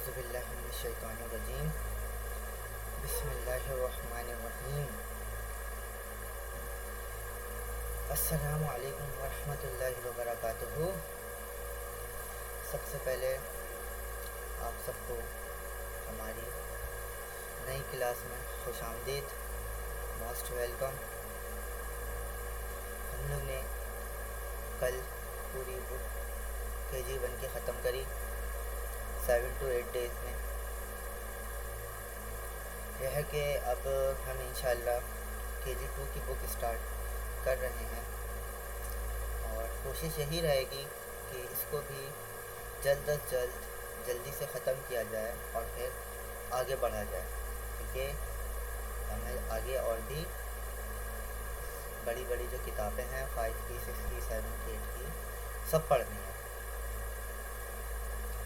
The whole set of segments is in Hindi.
औज़ुबिल्लाहिमिनश्शैतानिर्रजीम बिस्मिल्लाहिर्रहमानिर्रहीम। अस्सलामु अलैकुम वरहमतुल्लाहि वबरकातुहू। सबसे पहले आप सबको हमारी नई क्लास में खुशामदीद, मोस्ट वेलकम। हम लोग ने कल पूरी बुक KG1 की ख़त्म करी 7 to 8 डेज़ में। यह है कि अब हम इंशाल्लाह KG2 की बुक स्टार्ट कर रहे हैं और कोशिश यही रहेगी कि इसको भी जल्द अज जल्दी से ख़त्म किया जाए और फिर आगे बढ़ा जाए, क्योंकि हमें आगे और भी बड़ी बड़ी जो किताबें हैं 5 की, 6 की, 7 की, 8 की सब पढ़नी है।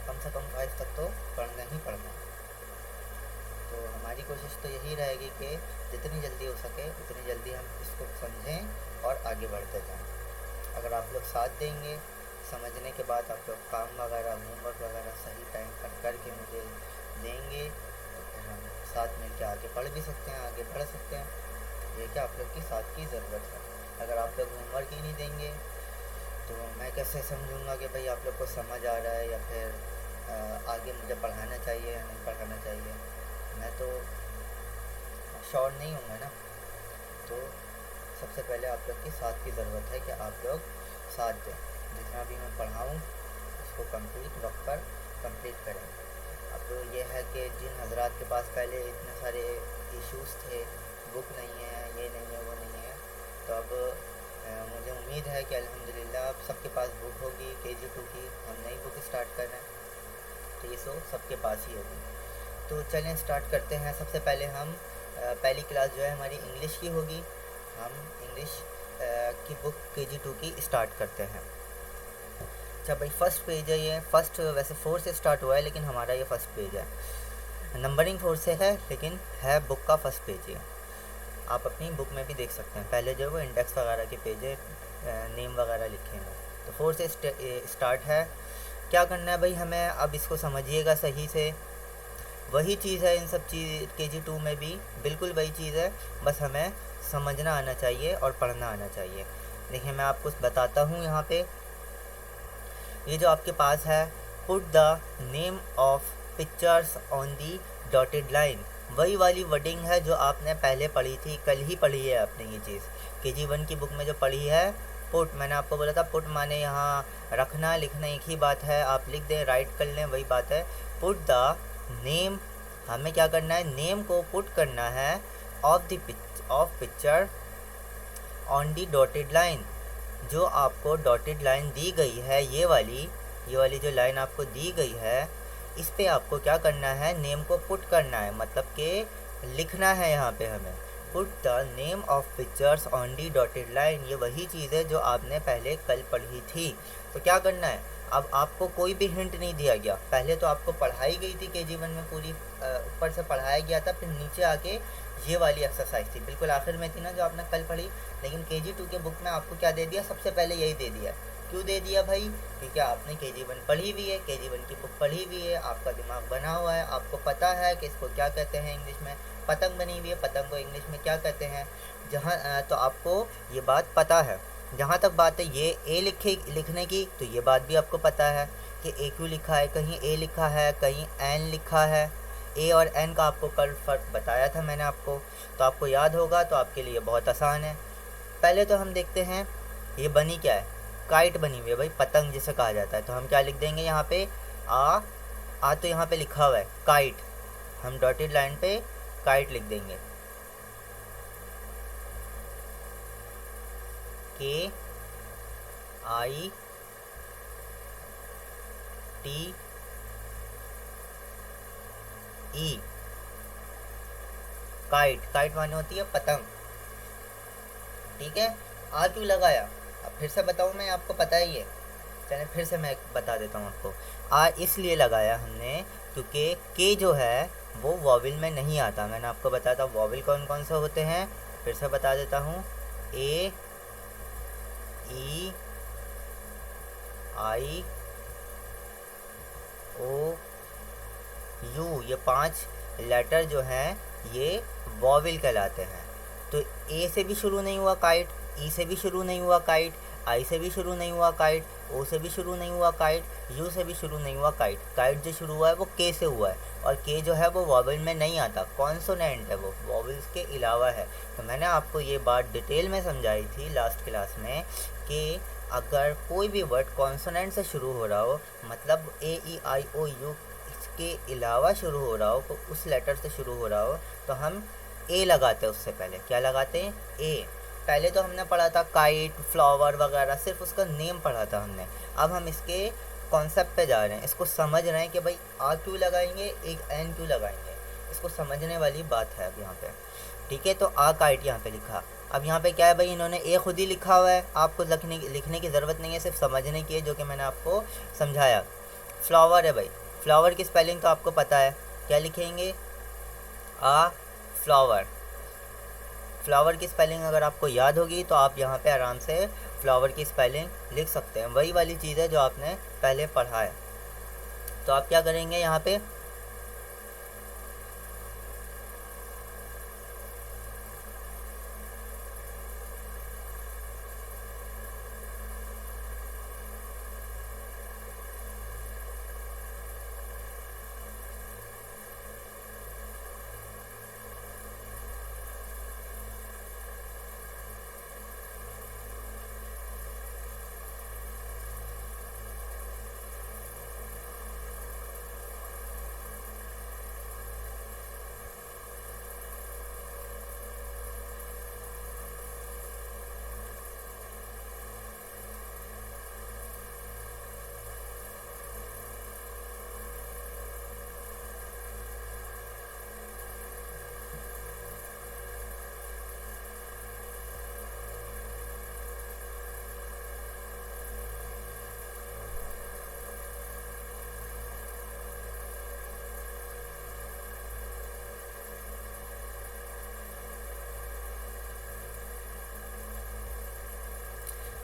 कम से कम 5 तक तो पढ़ना ही पढ़ना है। तो हमारी कोशिश तो यही रहेगी कि जितनी जल्दी हो सके उतनी जल्दी हम इसको समझें और आगे बढ़ते जाएं। अगर आप लोग साथ देंगे, समझने के बाद आप लोग काम वगैरह, होमवर्क वगैरह सही टाइम पर करके मुझे देंगे तो फिर हम साथ मिल के आगे पढ़ भी सकते हैं, आगे बढ़ सकते हैं। ये क्या आप लोग की साथ की ज़रूरत है। अगर आप लोग होमवर्क ही नहीं देंगे तो मैं कैसे समझूंगा कि भाई आप लोग को समझ आ रहा है या फिर आगे मुझे पढ़ाना चाहिए या नहीं पढ़ाना चाहिए। मैं तो श्योर नहीं हूँगा ना। तो सबसे पहले आप लोग की साथ की ज़रूरत है कि आप लोग साथ दें। जितना भी मैं पढ़ाऊँ उसको कंप्लीट वक्त पर कंप्लीट करें। अब तो ये है कि जिन हजरात के पास पहले इतने सारे इश्यूज़ थे, बुक नहीं है, ये नहीं है, वो नहीं है, तो अब मुझे उम्मीद है कि अल्हम्दुलिल्लाह अब सबके पास बुक होगी KG2 की। हम नई बुक स्टार्ट कर रहे हैं तो ये सबके पास ही होगी। तो चलें स्टार्ट करते हैं। सबसे पहले हम पहली क्लास जो है हमारी इंग्लिश की होगी। हम इंग्लिश की बुक KG2 की स्टार्ट करते हैं। अच्छा भाई, फर्स्ट पेज है ये। फर्स्ट वैसे 4 से स्टार्ट हुआ है लेकिन हमारा ये फर्स्ट पेज है। नंबरिंग 4 से है लेकिन है बुक का फर्स्ट पेज है। आप अपनी बुक में भी देख सकते हैं, पहले जो है वो इंडेक्स वगैरह के पेज है, नेम वगैरह लिखे हैं। तो 4 से स्टार्ट है। क्या करना है भाई हमें, अब इसको समझिएगा सही से। वही चीज़ है इन सब चीज़ KG2 में भी, बिल्कुल वही चीज़ है, बस हमें समझना आना चाहिए और पढ़ना आना चाहिए। देखिए मैं आपको बताता हूँ। यहाँ पे ये जो आपके पास है, put the name of pictures on the dotted line, वही वाली वर्डिंग है जो आपने पहले पढ़ी थी, कल ही पढ़ी है आपने ये चीज़। KG1 की बुक में जो पढ़ी है पुट, मैंने आपको बोला था पुट माने यहाँ रखना, लिखना एक ही बात है। आप लिख दें, राइट कर लें, वही बात है। पुट द नेम, हमें क्या करना है, नेम को पुट करना है of picture on the dotted line. जो आपको डॉटेड लाइन दी गई है, ये वाली जो लाइन आपको दी गई है, इस पे आपको क्या करना है, नेम को पुट करना है, मतलब कि लिखना है। यहाँ पे हमें put the name of pictures on the dotted line, ये वही चीज़ है जो आपने पहले कल पढ़ी थी। तो क्या करना है, अब आपको कोई भी हिंट नहीं दिया गया। पहले तो आपको पढ़ाई गई थी KG1 में पूरी, ऊपर से पढ़ाया गया था, फिर नीचे आके ये वाली एक्सरसाइज थी, बिल्कुल आखिर में थी ना जो आपने कल पढ़ी। लेकिन KG2 के बुक में आपको क्या दे दिया, सबसे पहले यही दे दिया। क्यों दे दिया भाई, क्योंकि आपने KG1 पढ़ी हुई है, KG1 की बुक पढ़ी हुई है, आपका दिमाग बना हुआ है, आपको पता है कि इसको क्या कहते हैं इंग्लिश में। पतंग बनी हुई है, पतंग को इंग्लिश में क्या कहते हैं, तो आपको ये बात पता है। जहाँ तक बात है ये लिखने की, तो ये बात भी आपको पता है कि A क्यों लिखा है, कहीं A लिखा है, कहीं N लिखा है। A और N का आपको कल फ़र्क बताया था मैंने आपको, तो आपको याद होगा, तो आपके लिए बहुत आसान है। पहले तो हम देखते हैं ये बनी क्या है, काइट बनी हुई है भाई, पतंग जिसे कहा जाता है। तो हम क्या लिख देंगे यहाँ पे, आ तो यहाँ पे लिखा हुआ है काइट, हम डॉटेड लाइन पे काइट लिख देंगे, KIT, काइट माने होती है पतंग। ठीक है, आ क्यों लगाया, अब फिर से बताऊँ मैं, आपको पता ही है, चलिए फिर से मैं बता देता हूँ आपको। आ इसलिए लगाया हमने क्योंकि के जो है वो वॉविल में नहीं आता। मैंने आपको बताया था वॉविल कौन कौन से होते हैं, फिर से बता देता हूँ। A, E, I, O, you, ये 5 लेटर जो हैं ये वॉवेल कहलाते हैं। तो ए से भी शुरू नहीं हुआ काइट, ई से भी शुरू नहीं हुआ काइट, आई से भी शुरू नहीं हुआ काइट, ओ से भी शुरू नहीं हुआ काइट, यू से भी शुरू नहीं हुआ काइट। काइट जो शुरू हुआ है वो के से हुआ है, और के जो है वो वॉवेल में नहीं आता, कॉन्सोनेंट है, वो वॉवेल्स के अलावा है। तो मैंने आपको ये बात डिटेल में समझाई थी लास्ट क्लास में कि अगर कोई भी वर्ड कॉन्सोनेंट से शुरू हो रहा हो, मतलब ए ई आई ओ यू के अलावा शुरू हो रहा हो, तो उस लेटर से शुरू हो रहा हो, तो हम ए लगाते हैं उससे पहले। क्या लगाते हैं? ए। पहले तो हमने पढ़ा था काइट, फ्लावर वगैरह, सिर्फ उसका नेम पढ़ा था हमने। अब हम इसके कॉन्सेप्ट पे जा रहे हैं, इसको समझ रहे हैं कि भाई आ क्यों लगाएंगे, एक एन क्यों लगाएंगे, इसको समझने वाली बात है अब यहाँ पे। ठीक है, तो आ काइट यहाँ पे लिखा। अब यहाँ पे क्या है भाई, इन्होंने ए खुद ही लिखा हुआ है, आपको लिखने की ज़रूरत नहीं है, सिर्फ समझने की है, जो कि मैंने आपको समझाया। फ्लावर है भाई, फ्लावर की स्पेलिंग तो आपको पता है, क्या लिखेंगे? आ फ्लावर। फ्लावर की स्पेलिंग अगर आपको याद होगी तो आप यहाँ पे आराम से फ्लावर की स्पेलिंग लिख सकते हैं, वही वाली चीज़ है जो आपने पहले पढ़ा है। तो आप क्या करेंगे यहाँ पे,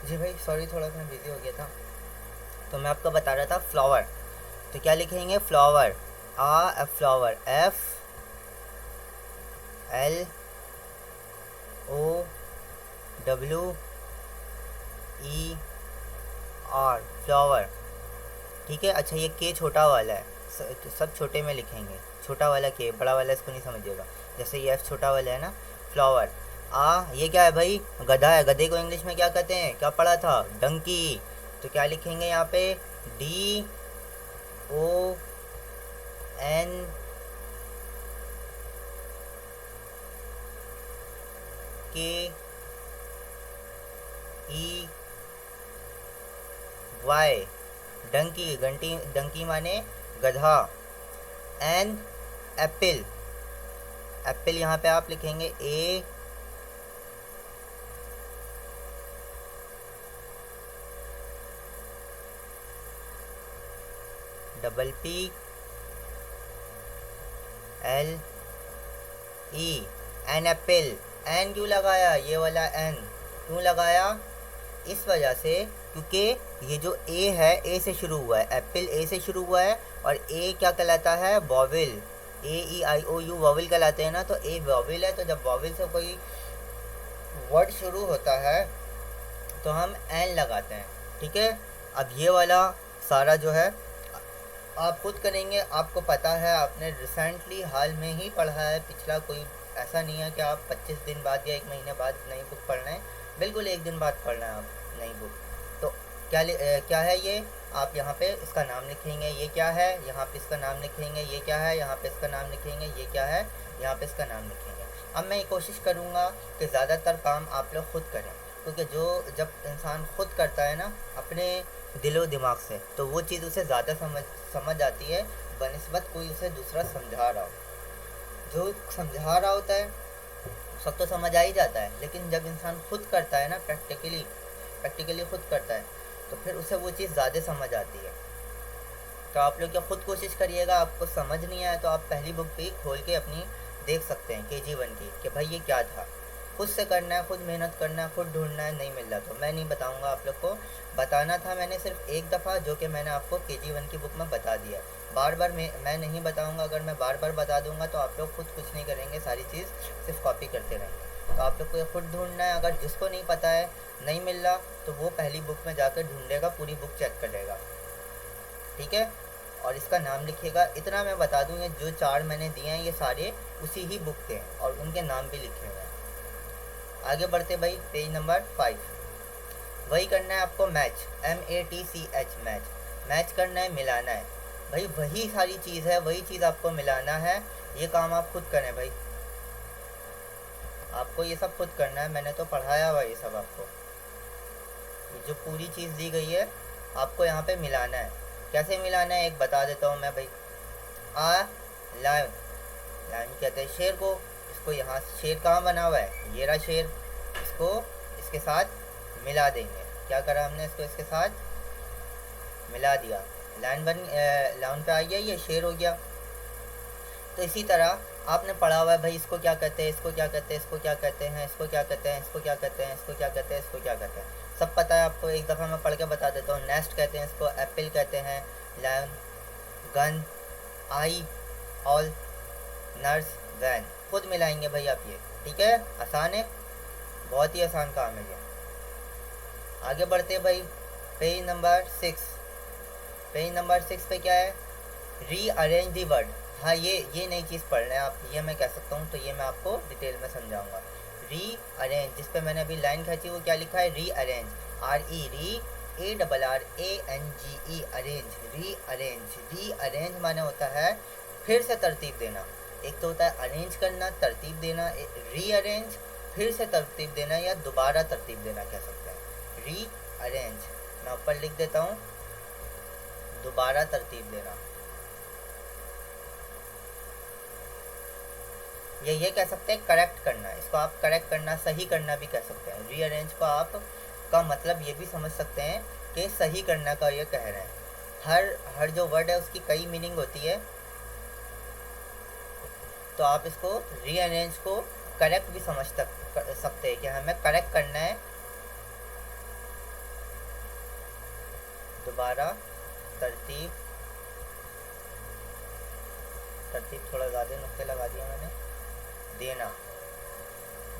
जी भाई सॉरी थोड़ा सा बिजी हो गया था। तो मैं आपको बता रहा था फ्लावर, तो क्या लिखेंगे? फ्लावर, आ flower, F L O W E R, flower. ठीक है, अच्छा ये के छोटा वाला है, सब छोटे में लिखेंगे, छोटा वाला के, बड़ा वाला इसको नहीं समझिएगा, जैसे ये एफ छोटा वाला है ना। फ्लावर। आ, ये क्या है भाई? गधा है, गधे को इंग्लिश में क्या कहते हैं, क्या पढ़ा था? डंकी। तो क्या लिखेंगे यहाँ पे? डी ओ एन के ई वाई, डंकी। घंटी, डंकी माने गधा। एन एप्पल, एप्पल यहाँ पे आप लिखेंगे A double P L E, an apple. An क्यों लगाया, ये वाला एन क्यों लगाया? इस वजह से क्योंकि ये जो ए है, ए से शुरू हुआ है, एप्पल ए से शुरू हुआ है, और ए क्या कहलाता है? Vowel. A E I O U vowel कहलाते हैं ना, तो ए वॉवेल है, तो जब वॉवेल से कोई वर्ड शुरू होता है तो हम एन लगाते हैं। ठीक है, अब ये वाला सारा जो है आप खुद करेंगे, आपको पता है, आपने रिसेंटली हाल में ही पढ़ा है, पिछला कोई ऐसा नहीं है कि आप 25 दिन बाद या 1 महीने बाद नई बुक पढ़ रहे हैं, बिल्कुल 1 दिन बाद पढ़ना है आप नई बुक। तो क्या है ये? आप यहाँ पे इसका नाम लिखेंगे, ये क्या है, यहाँ पे इसका नाम लिखेंगे, ये क्या है, यहाँ पे इसका नाम लिखेंगे, ये क्या है, यहाँ पे इसका नाम लिखेंगे। अब मैं कोशिश करूँगा कि ज़्यादातर काम आप लोग खुद करें, क्योंकि जब इंसान खुद करता है ना अपने दिलो दिमाग से, तो वो चीज़ उसे ज़्यादा समझ आती है बनिस्बत कोई उसे दूसरा समझा रहा हो। जो समझा रहा होता है सब तो समझ आ ही जाता है, लेकिन जब इंसान खुद करता है ना, प्रैक्टिकली खुद करता है, तो फिर उसे वो चीज़ ज़्यादा समझ आती है। तो आप लोग क्या खुद कोशिश करिएगा, आपको समझ नहीं आया तो आप पहली बुक भी खोल के अपनी देख सकते हैं KG1 की, कि भाई ये क्या था, खुद से करना है, खुद मेहनत करना है, खुद ढूंढना है। नहीं मिल रहा तो मैं नहीं बताऊंगा आप लोग को, बताना था मैंने सिर्फ एक दफ़ा, जो कि मैंने आपको KG1 की बुक में बता दिया। बार बार मैं नहीं बताऊंगा। अगर मैं बार बार बता दूंगा तो आप लोग खुद कुछ नहीं करेंगे, सारी चीज़ सिर्फ कॉपी करते रहेंगे। तो आप लोग को ये खुद ढूंढना है। अगर जिसको नहीं पता है, नहीं मिल रहा, तो वो पहली बुक में जाकर ढूंढेगा, पूरी बुक चेक करेगा, ठीक है। और इसका नाम लिखिएगा। इतना मैं बता दूँ, ये जो 4 मैंने दिए हैं ये सारे उसी ही बुक के हैं और उनके नाम भी लिखे हुए हैं। आगे बढ़ते भाई, पेज नंबर 5। वही करना है आपको, मैच, MATCH, मैच। मैच करना है, मिलाना है भाई, वही सारी चीज़ है, वही चीज़ आपको मिलाना है। ये काम आप खुद करें भाई, आपको ये सब खुद करना है। मैंने तो पढ़ाया हुआ ये सब आपको। ये जो पूरी चीज़ दी गई है आपको यहाँ पे मिलाना है। कैसे मिलाना है एक बता देता हूँ मैं भाई। आ लायन, लायन कहते हैं शेर को। इसको यहाँ शेर कहाँ बना हुआ है, ये रहा शेर। इसको इसके साथ मिला देंगे। क्या करा हमने, इसको इसके साथ मिला दिया, लाइन पे आ गया, ये शेर हो गया। तो इसी तरह आपने पढ़ा हुआ है भाई, इसको क्या कहते हैं, इसको क्या कहते हैं, इसको क्या कहते हैं, इसको क्या कहते हैं, इसको क्या कहते हैं, इसको क्या कहते हैं, इसको क्या कहते हैं, सब पता है आपको। एक दफ़ा मैं पढ़ के बता देता हूँ। नेस्ट कहते हैं इसको, एप्पल कहते हैं, लायन, गन, आई, ऑल, नर्स, वैन। खुद मिलाएंगे भाई आप ये, ठीक है। आसान है, बहुत ही आसान काम है ये। आगे बढ़ते हैं भाई, पेज नंबर 6। पेज नंबर 6 पे क्या है, रीअरेंज दी वर्ड। हाँ, ये नई चीज़ पढ़ रहे हैं आप, ये मैं कह सकता हूँ, तो ये मैं आपको डिटेल में समझाऊंगा। रीअरेंज, जिस पे मैंने अभी लाइन खींची वो क्या लिखा है, rearrange, REARRANGE, arrange, rearrange. Rearrange माने होता है फिर से तरतीब देना। एक तो होता है अरेंज करना, तरतीब देना, रीअरेंज फिर से तरतीब देना या दोबारा तरतीब देना कह सकते हैं। रीअरेंज, मैं ऊपर लिख देता हूँ, दोबारा तरतीब देना। ये कह सकते हैं करेक्ट करना, इसको आप करेक्ट करना, सही करना भी कह सकते हैं। रीअरेंज को आप का मतलब ये भी समझ सकते हैं कि सही करना का ये कह रहे हैं। हर जो वर्ड है उसकी कई मीनिंग होती है, तो आप इसको रीअरेंज को करेक्ट भी समझ सकते हैं कि हमें करेक्ट करना है, दोबारा तरतीब थोड़ा ज़्यादा नुक्ते लगा दिया मैंने, देना,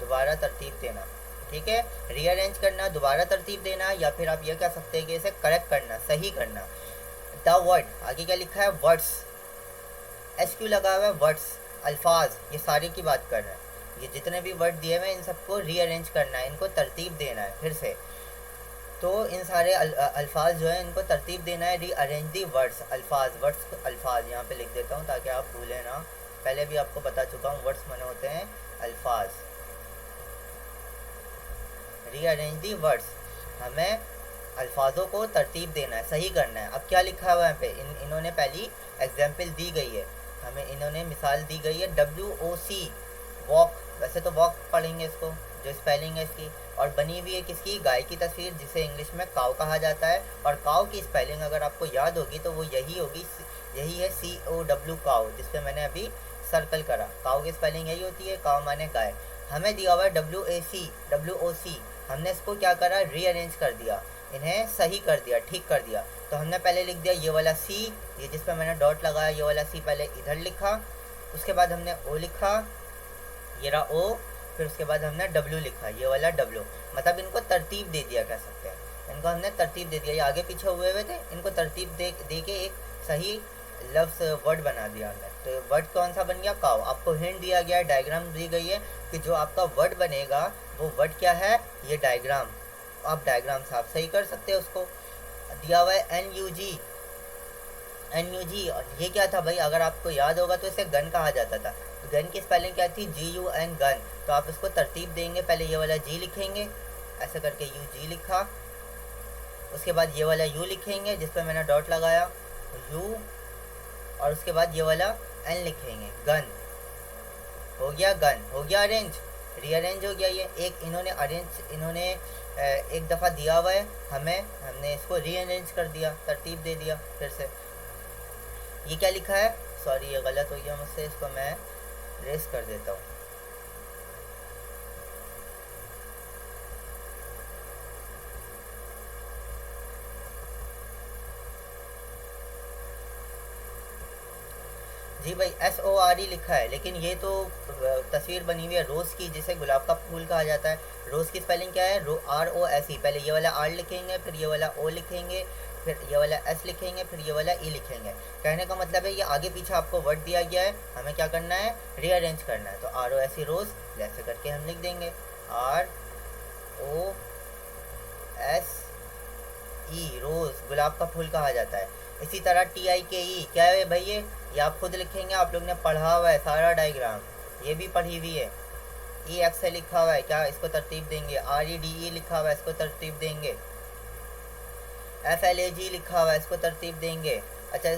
दोबारा तरतीब देना, ठीक है। रीअरेंज करना, दोबारा तरतीब देना, या फिर आप ये कह सकते हैं कि इसे करेक्ट करना, सही करना। द वर्ड, आगे क्या लिखा है, वर्ड्स, SQ लगा हुआ है, वर्ड्स, अल्फाज, ये सारे की बात कर रहे हैं। ये जितने भी वर्ड दिए हुए हैं इन सबको रीअरेंज करना है, इनको तरतीब देना है फिर से। तो इन सारे अल्फाज जो है इनको तरतीब देना है। रीअरेंज दी वर्ड्स, अल्फाज, वर्ड्स अल्फाज यहाँ पे लिख देता हूँ ताकि आप भूलें ना। पहले भी आपको बता चुका हूँ, वर्ड्स माने होते हैं अल्फाज। रीअरेंज दी वर्ड्स, हमें अल्फाजों को तरतीब देना है, सही करना है। अब क्या लिखा हुआ है यहाँ पे, इन्होंने पहली एग्जाम्पल दी गई है हमें, इन्होंने मिसाल दी गई है WOC, वॉक। वैसे तो वॉक पढ़ेंगे इसको, जो स्पेलिंग है इसकी, और बनी हुई है किसकी, गाय की तस्वीर, जिसे इंग्लिश में काव कहा जाता है। और काव की स्पेलिंग अगर आपको याद होगी तो वो यही होगी, यही है COW, काव, जिसपे मैंने अभी सर्कल करा। काव की स्पेलिंग यही होती है, काव माने गाय। हमें दिया हुआ है WOC, हमने इसको क्या करा, रीअरेंज कर दिया, इन्हें सही कर दिया, ठीक कर दिया। तो हमने पहले लिख दिया ये वाला C, ये जिस पे मैंने डॉट लगाया, ये वाला C पहले इधर लिखा, उसके बाद हमने O लिखा, ये रहा O, फिर उसके बाद हमने W लिखा, ये वाला W। मतलब इनको तरतीब दे दिया कह सकते हैं, इनको हमने तरतीब दे दिया। ये आगे पीछे हुए थे, इनको तरतीब दे के एक सही लफ्ज़ वर्ड बना दिया हमने। तो वर्ड कौन सा बन गया, काव। आपको हिंट दिया गया है, डायग्राम दी गई है कि जो आपका वर्ड बनेगा वो वर्ड क्या है, ये डायग्राम। आप डायग्राम से आप सही कर सकते हैं। उसको दिया हुआ है NUG, और ये क्या था भाई, अगर आपको याद होगा तो इसे गन कहा जाता था। गन की स्पेलिंग क्या थी, GUN, गन। तो आप इसको तरतीब देंगे, पहले ये वाला G लिखेंगे, ऐसे करके UG लिखा, उसके बाद ये वाला U लिखेंगे जिस पर मैंने डॉट लगाया, U, और उसके बाद ये वाला N लिखेंगे, गन। हो गया गन, हो गया अरेंज, रीअरेंज हो गया। ये एक इन्होंने एक दफ़ा दिया हुआ है हमें, हमने इसको रीअरेंज कर दिया, तरतीब दे दिया फिर से। ये क्या लिखा है, सॉरी ये गलत हो गया मुझसे, इसको मैं रेस कर देता हूँ। जी भाई SORE लिखा है, लेकिन ये तो तस्वीर बनी हुई है रोज़ की, जिसे गुलाब का फूल कहा जाता है। रोज़ की स्पेलिंग क्या है? ROSE। पहले ये वाला R लिखेंगे, फिर ये वाला O लिखेंगे, फिर ये वाला S लिखेंगे, फिर ये वाला E लिखेंगे। कहने का मतलब है ये आगे पीछे आपको वर्ड दिया गया है, हमें क्या करना है? रीअरेंज करना है। तो ROSE रोज़ जैसे करके हम लिख देंगे ROSE रोज़, गुलाब का फूल कहा जाता है। इसी तरह TIKE क्या है भाई? ये आप खुद लिखेंगे, आप लोग ने पढ़ा हुआ है सारा डायग्राम, ये भी पढ़ी हुई है। EX से लिखा हुआ है, क्या इसको तरतीब देंगे? REDE लिखा हुआ है, इसको तरतीब देंगे। FLAG लिखा हुआ है, इसको तरतीब देंगे। अच्छा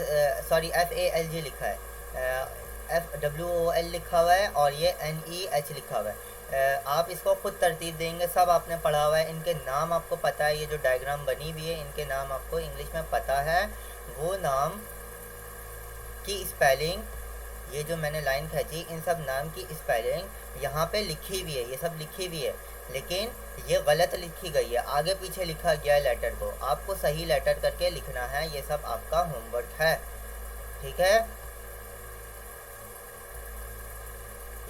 सॉरी FALG लिखा है, FWOL लिखा हुआ है, और ये NEH लिखा हुआ है। आप इसको खुद तरतीब देंगे, सब आपने पढ़ा हुआ है, इनके नाम आपको पता है। ये जो डायग्राम बनी हुई है इनके नाम आपको इंग्लिश में पता है। वो नाम की स्पेलिंग, ये जो मैंने लाइन खींची, इन सब नाम की स्पेलिंग यहाँ पे लिखी हुई है, ये सब लिखी हुई है, लेकिन ये गलत लिखी गई है, आगे पीछे लिखा गया है लेटर को। आपको सही लेटर करके लिखना है, ये सब आपका होमवर्क है, ठीक है।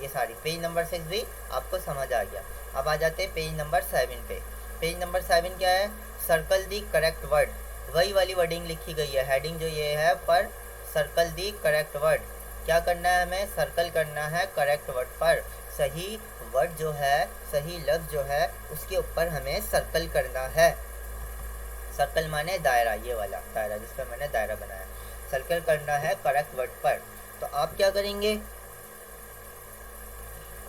ये सारी पेज नंबर 6 भी आपको समझ आ गया। अब आ जाते हैं पेज नंबर 7 पे। पेज नंबर 7 क्या है? Circle the correct word. वही वाली वर्डिंग लिखी गई है, हेडिंग जो ये है पर सर्कल दी करेक्ट वर्ड। क्या करना है हमें? सर्कल करना है करेक्ट वर्ड पर। सही वर्ड जो है, सही लफ्ज़ जो है, उसके ऊपर हमें सर्कल करना है। सर्कल माने दायरा, ये वाला दायरा जिस पर मैंने दायरा बनाया, सर्कल करना है करेक्ट वर्ड पर। तो आप क्या करेंगे?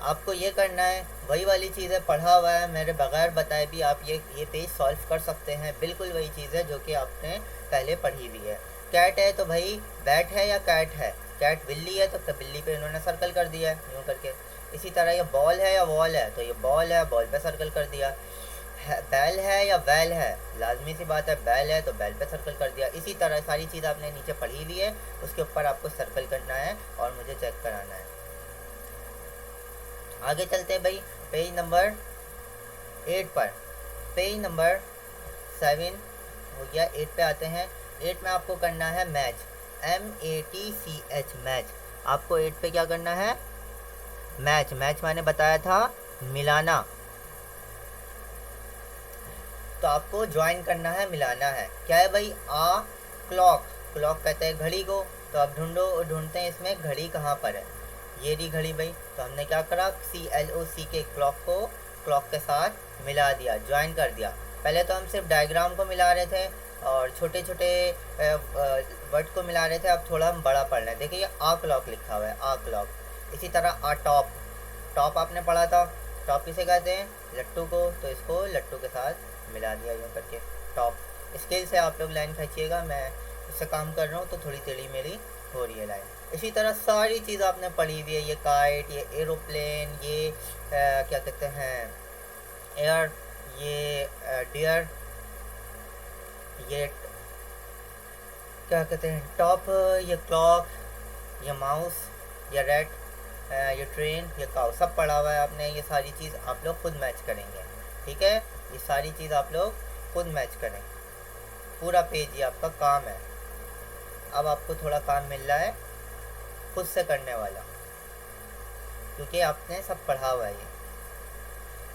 आपको ये करना है, वही वाली चीज़ है, पढ़ा हुआ है, मेरे बगैर बताए भी आप ये पेज सॉल्व कर सकते हैं। बिल्कुल वही चीज़ है जो कि आपने पहले पढ़ी हुई है। कैट है तो भाई बैट है या कैट है? कैट बिल्ली है तो बिल्ली पे इन्होंने सर्कल कर दिया है यूँ करके। इसी तरह ये बॉल है या वॉल है, तो ये बॉल है, बॉल पे सर्कल कर दिया। बैल है या बैल है, लाजमी सी बात है, बैल है तो बैल पे सर्कल कर दिया। इसी तरह सारी चीज़ आपने नीचे पढ़ी हुई है, उसके ऊपर आपको सर्कल करना है और मुझे चेक कराना है। आगे चलते हैं भाई पेज नंबर 8 पर। पेज नंबर 7 हो गया, 8 पे आते हैं। 8 में आपको करना है मैच, MATCH मैच। आपको 8 पे क्या करना है? मैच। मैच मैंने बताया था मिलाना, तो आपको ज्वाइन करना है, मिलाना है। क्या है भाई? क्लॉक। क्लॉक कहते हैं घड़ी को, तो आप ढूंढते हैं इसमें घड़ी कहाँ पर है। ये रही घड़ी भाई, तो हमने क्या करा? CLOC के क्लॉक को क्लॉक के साथ मिला दिया, ज्वाइन कर दिया। पहले तो हम सिर्फ डायग्राम को मिला रहे थे और छोटे छोटे वर्ड को मिला रहे थे, अब थोड़ा हम बड़ा पढ़ रहे हैं। देखिए ये क्लॉक लिखा हुआ है, क्लॉक। इसी तरह टॉप। टॉप आपने पढ़ा था, टॉप किसे कहते हैं? लट्टू को, तो इसको लट्टू के साथ मिला दिया यूँ करके, टॉप। स्केल से आप लोग लाइन खींचिएगा, मैं इससे काम कर रहा हूँ तो थोड़ी टेढ़ी मेरी हो रही है लाइन। इसी तरह सारी चीज़ आपने पढ़ी हुई है, ये काइट, ये एरोप्लेन, ये क्या कहते हैं एयर, ये डियर, ये क्या कहते हैं टॉप, ये क्लॉक, ये माउस, ये रेड, ये ट्रेन, ये काउ, सब पढ़ा हुआ है आपने। ये सारी चीज़ आप लोग खुद मैच करेंगे, ठीक है। ये सारी चीज़ आप लोग खुद मैच करें, पूरा पेज ये आपका काम है। अब आपको थोड़ा काम मिल रहा है खुद से करने वाला, क्योंकि आपने सब पढ़ा हुआ है ये।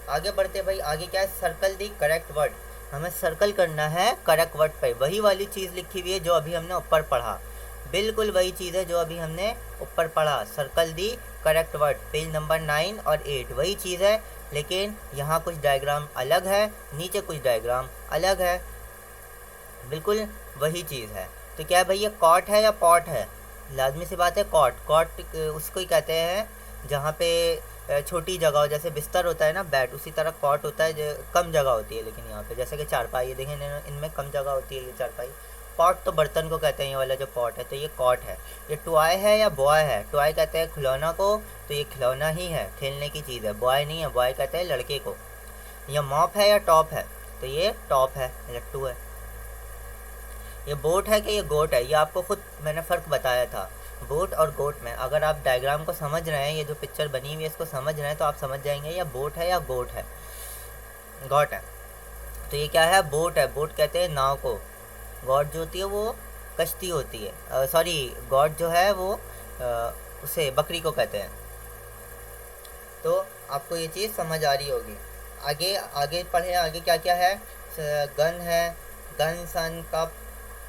आगे बढ़ते भाई, आगे क्या है? Circle the correct word. हमें सर्कल करना है करेक्ट वर्ड पे। वही वाली चीज़ लिखी हुई है जो अभी हमने ऊपर पढ़ा, बिल्कुल वही चीज़ है जो अभी हमने ऊपर पढ़ा। Circle the correct word, page number 9 और 8 वही चीज़ है, लेकिन यहाँ कुछ डायग्राम अलग है, नीचे कुछ डायग्राम अलग है, बिल्कुल वही चीज़ है। तो क्या है भाई, ये कॉट है या पॉट है? लाजमी सी बात है कॉट। कॉट उसको ही कहते हैं जहाँ पे छोटी जगह हो, जैसे बिस्तर होता है ना, बेड, उसी तरह कॉट होता है जो कम जगह होती है। लेकिन यहाँ पे जैसे कि चारपाई, ये देखें इनमें कम जगह होती है, ये चारपाई। पॉट तो बर्तन को कहते हैं, ये वाला जो पॉट है, तो ये कॉट है। ये टॉय है या बॉय है? टॉय कहते हैं खिलौना को, तो ये खिलौना ही है, खेलने की चीज़ है। बॉय नहीं है, बॉय कहते हैं लड़के को। ये मॉप है या टॉप है? तो ये टॉप है, लट्टू है। ये बोट है कि ये गोट है? ये आपको खुद मैंने फ़र्क बताया था बोट और गोट में। अगर आप डायग्राम को समझ रहे हैं, ये जो पिक्चर बनी हुई है इसको समझ रहे हैं, तो आप समझ जाएंगे ये बोट है या गोट है, गॉट है। तो ये क्या है? बोट है। बोट कहते हैं नाव को। गॉट जो होती है वो कश्ती होती है, सॉरी गॉट जो है वो उसे बकरी को कहते हैं। तो आपको ये चीज़ समझ आ रही होगी। आगे आगे पढ़े, आगे क्या क्या है। गन है, गन सन कप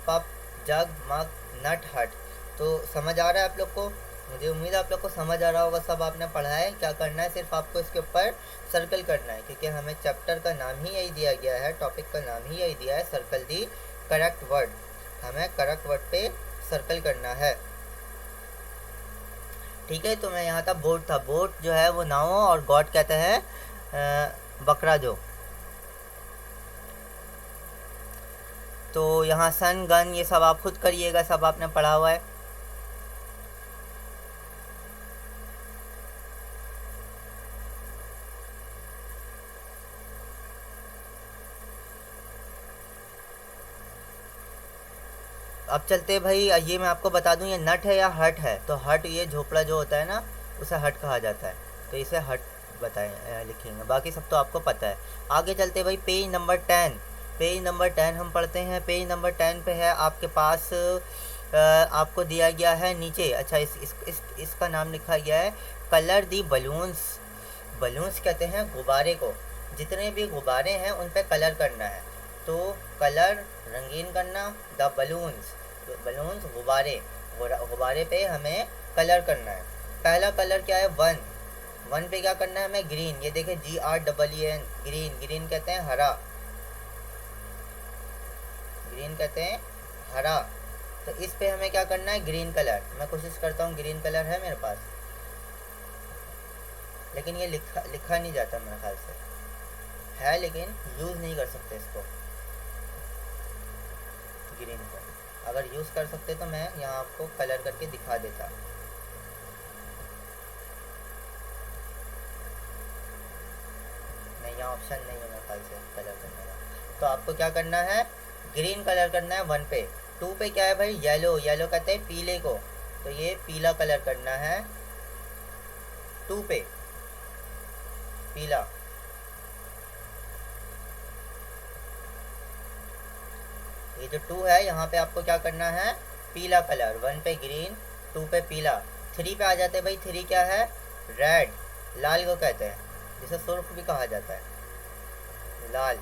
पप जग मग नट हट। तो समझ आ रहा है आप लोग को, मुझे उम्मीद है आप लोग को समझ आ रहा होगा। सब आपने पढ़ा है, क्या करना है सिर्फ आपको इसके ऊपर सर्कल करना है, क्योंकि हमें चैप्टर का नाम ही यही दिया गया है, टॉपिक का नाम ही यही दिया है, सर्कल दी करेक्ट वर्ड। हमें करेक्ट वर्ड पे सर्कल करना है, ठीक है। तो मैं यहाँ था बोट था, बोट जो है वो नाव और गॉड कहते हैं बकरा जो। तो यहाँ सन गन ये सब आप खुद करिएगा, सब आपने पढ़ा हुआ है। अब चलते भाई, ये मैं आपको बता दूं, ये नट है या हट है। तो हट, ये झोपड़ा जो होता है ना, उसे हट कहा जाता है, तो इसे हट बताएं लिखेंगे, बाकी सब तो आपको पता है। आगे चलते भाई, पेज नंबर 10। पेज नंबर 10 हम पढ़ते हैं। पेज नंबर 10 पे है आपके पास आपको दिया गया है नीचे, अच्छा इसका नाम लिखा गया है कलर दी बलून्स। बलून्स कहते हैं गुब्बारे को, जितने भी गुब्बारे हैं उन पे कलर करना है। तो कलर रंगीन करना, द बलून्स, बलून्स गुब्बारे, गुब्बारे पे हमें कलर करना है। पहला कलर क्या है, वन। वन पे क्या करना है हमें, ग्रीन। ये देखे GREEN, ग्रीन। ग्रीन कहते हैं हरा, ग्रीन कहते हैं हरा। तो इस पे हमें क्या करना है, ग्रीन कलर। मैं कोशिश करता हूँ, ग्रीन कलर है मेरे पास, लेकिन ये लिखा नहीं जाता मेरे ख्याल से, है लेकिन यूज़ नहीं कर सकते इसको, ग्रीन को। अगर यूज़ कर सकते तो मैं यहाँ आपको कलर करके दिखा देता। नहीं, यहाँ ऑप्शन नहीं है मेरे ख्याल से कलर करने का। तो आपको क्या करना है, ग्रीन कलर करना है वन पे। टू पे क्या है भाई, येलो। येलो कहते हैं पीले को, तो ये पीला कलर करना है टू पे, पीला। ये जो टू है, यहाँ पे आपको क्या करना है, पीला कलर। वन पे ग्रीन, टू पे पीला। थ्री पे आ जाते हैं भाई, थ्री क्या है, रेड, लाल को कहते हैं, जिसे सुर्ख भी कहा जाता है, लाल।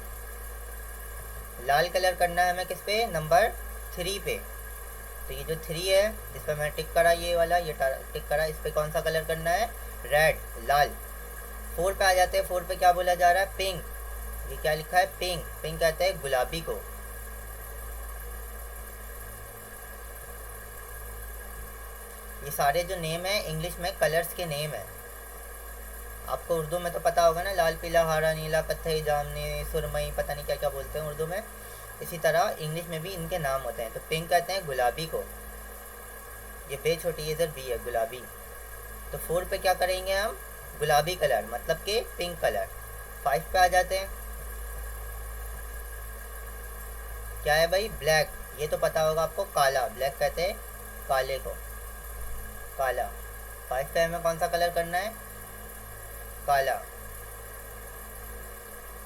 लाल कलर करना है हमें किस पे, नंबर 3 पे। तो ये जो 3 है, जिस पर मैं टिक करा, ये वाला, ये टिक करा, इस पे कौन सा कलर करना है, रेड, लाल। 4 पे आ जाते हैं। 4 पे क्या बोला जा रहा है, पिंक। ये क्या लिखा है, पिंक। पिंक कहते हैं गुलाबी को। ये सारे जो नेम है इंग्लिश में कलर्स के नेम है। आपको उर्दू में तो पता होगा ना, लाल पीला हरा नीला कत्थई जामनी सुरमई, पता नहीं क्या क्या बोलते हैं उर्दू में। इसी तरह इंग्लिश में भी इनके नाम होते हैं। तो पिंक कहते हैं गुलाबी को, ये बे छोटी है, इधर बी है, गुलाबी। तो 4 पे क्या करेंगे हम, गुलाबी कलर, मतलब कि पिंक कलर। 5 पे आ जाते हैं, क्या है भाई, ब्लैक। ये तो पता होगा आपको, काला, ब्लैक कहते हैं काले को, काला। 5 पे हमें कौन सा कलर करना है, काला।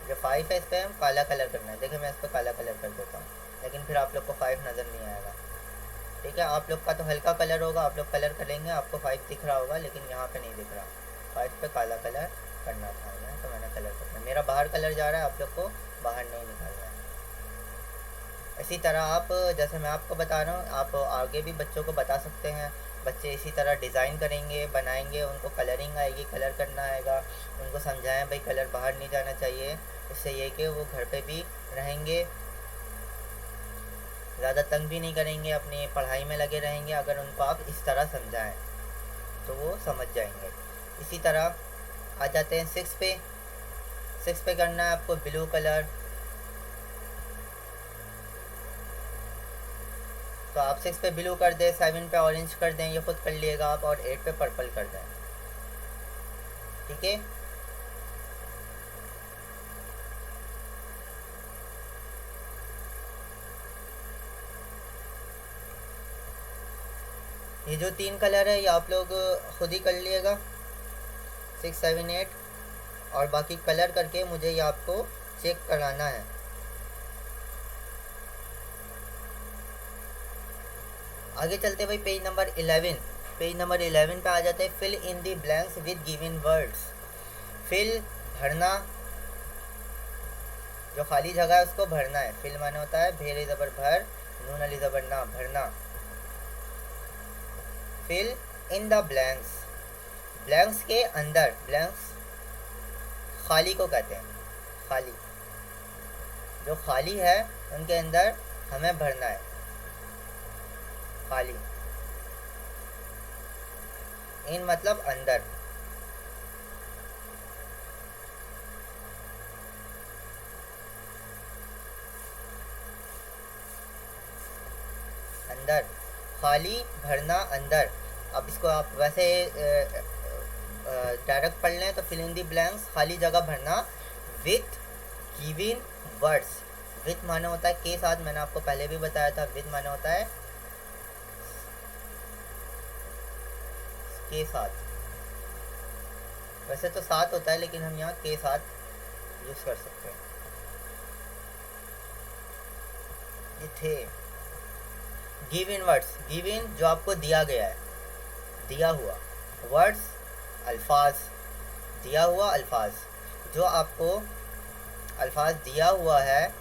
जो 5 है इस पर हम काला कलर करना है। देखिए मैं इस पर काला कलर कर देता हूँ, लेकिन फिर आप लोग को 5 नज़र नहीं आएगा, ठीक है। आप लोग का तो हल्का कलर होगा, आप लोग कलर करेंगे, आपको 5 दिख रहा होगा, लेकिन यहाँ पे नहीं दिख रहा। 5 पे काला कलर करना था मैं, तो मैंने कलर करना, मेरा बाहर कलर जा रहा है, आप लोग को बाहर नहीं निकालना है। इसी तरह आप, जैसे मैं आपको बता रहा हूँ, आप आगे भी बच्चों को बता सकते हैं। बच्चे इसी तरह डिज़ाइन करेंगे, बनाएंगे, उनको कलरिंग आएगी, कलर करना आएगा। उनको समझाएं भाई कलर बाहर नहीं जाना चाहिए, इससे ये कि वो घर पे भी रहेंगे, ज़्यादा तंग भी नहीं करेंगे, अपनी पढ़ाई में लगे रहेंगे। अगर उनको आप इस तरह समझाएं तो वो समझ जाएंगे। इसी तरह आ जाते हैं 6 पे। 6 पे करना है आपको ब्लू कलर। तो आप 6 पे ब्लू कर दें, 7 पे ऑरेंज कर दें, ये खुद कर लिएगा आप, और 8 पे पर्पल कर दें, ठीक है। ये जो 3 कलर है ये आप लोग खुद ही कर लिएगा, 6, 7, 8, और बाकी कलर करके मुझे ये आपको चेक कराना है। आगे चलते भाई, पेज नंबर 11। पेज नंबर 11 पे आ जाते हैं। Fill in the blanks with given words. Fill भरना, जो खाली जगह है उसको भरना है। फिल माने होता है भेरे ज़बर भर, नून अली ज़बर ना, भरना। Fill in the blanks, blanks के अंदर, ब्लैंक्स खाली को कहते हैं, खाली जो खाली है उनके अंदर हमें भरना है, खाली। इन मतलब अंदर, अंदर, खाली भरना अंदर। अब इसको आप वैसे डायरेक्ट पढ़ लें तो फिल इन दी ब्लैंक्स, खाली जगह भरना विथ गिवन वर्ड्स। विथ माने होता है के साथ, मैंने आपको पहले भी बताया था। विथ माने होता है के साथ, वैसे तो साथ होता है लेकिन हम यहाँ के साथ यूज़ कर सकते हैं। ये थे गिवन वर्ड्स, गिवन जो आपको दिया गया है, दिया हुआ, वर्ड्स अल्फाज, दिया हुआ अल्फाज, जो आपको अल्फाज दिया हुआ है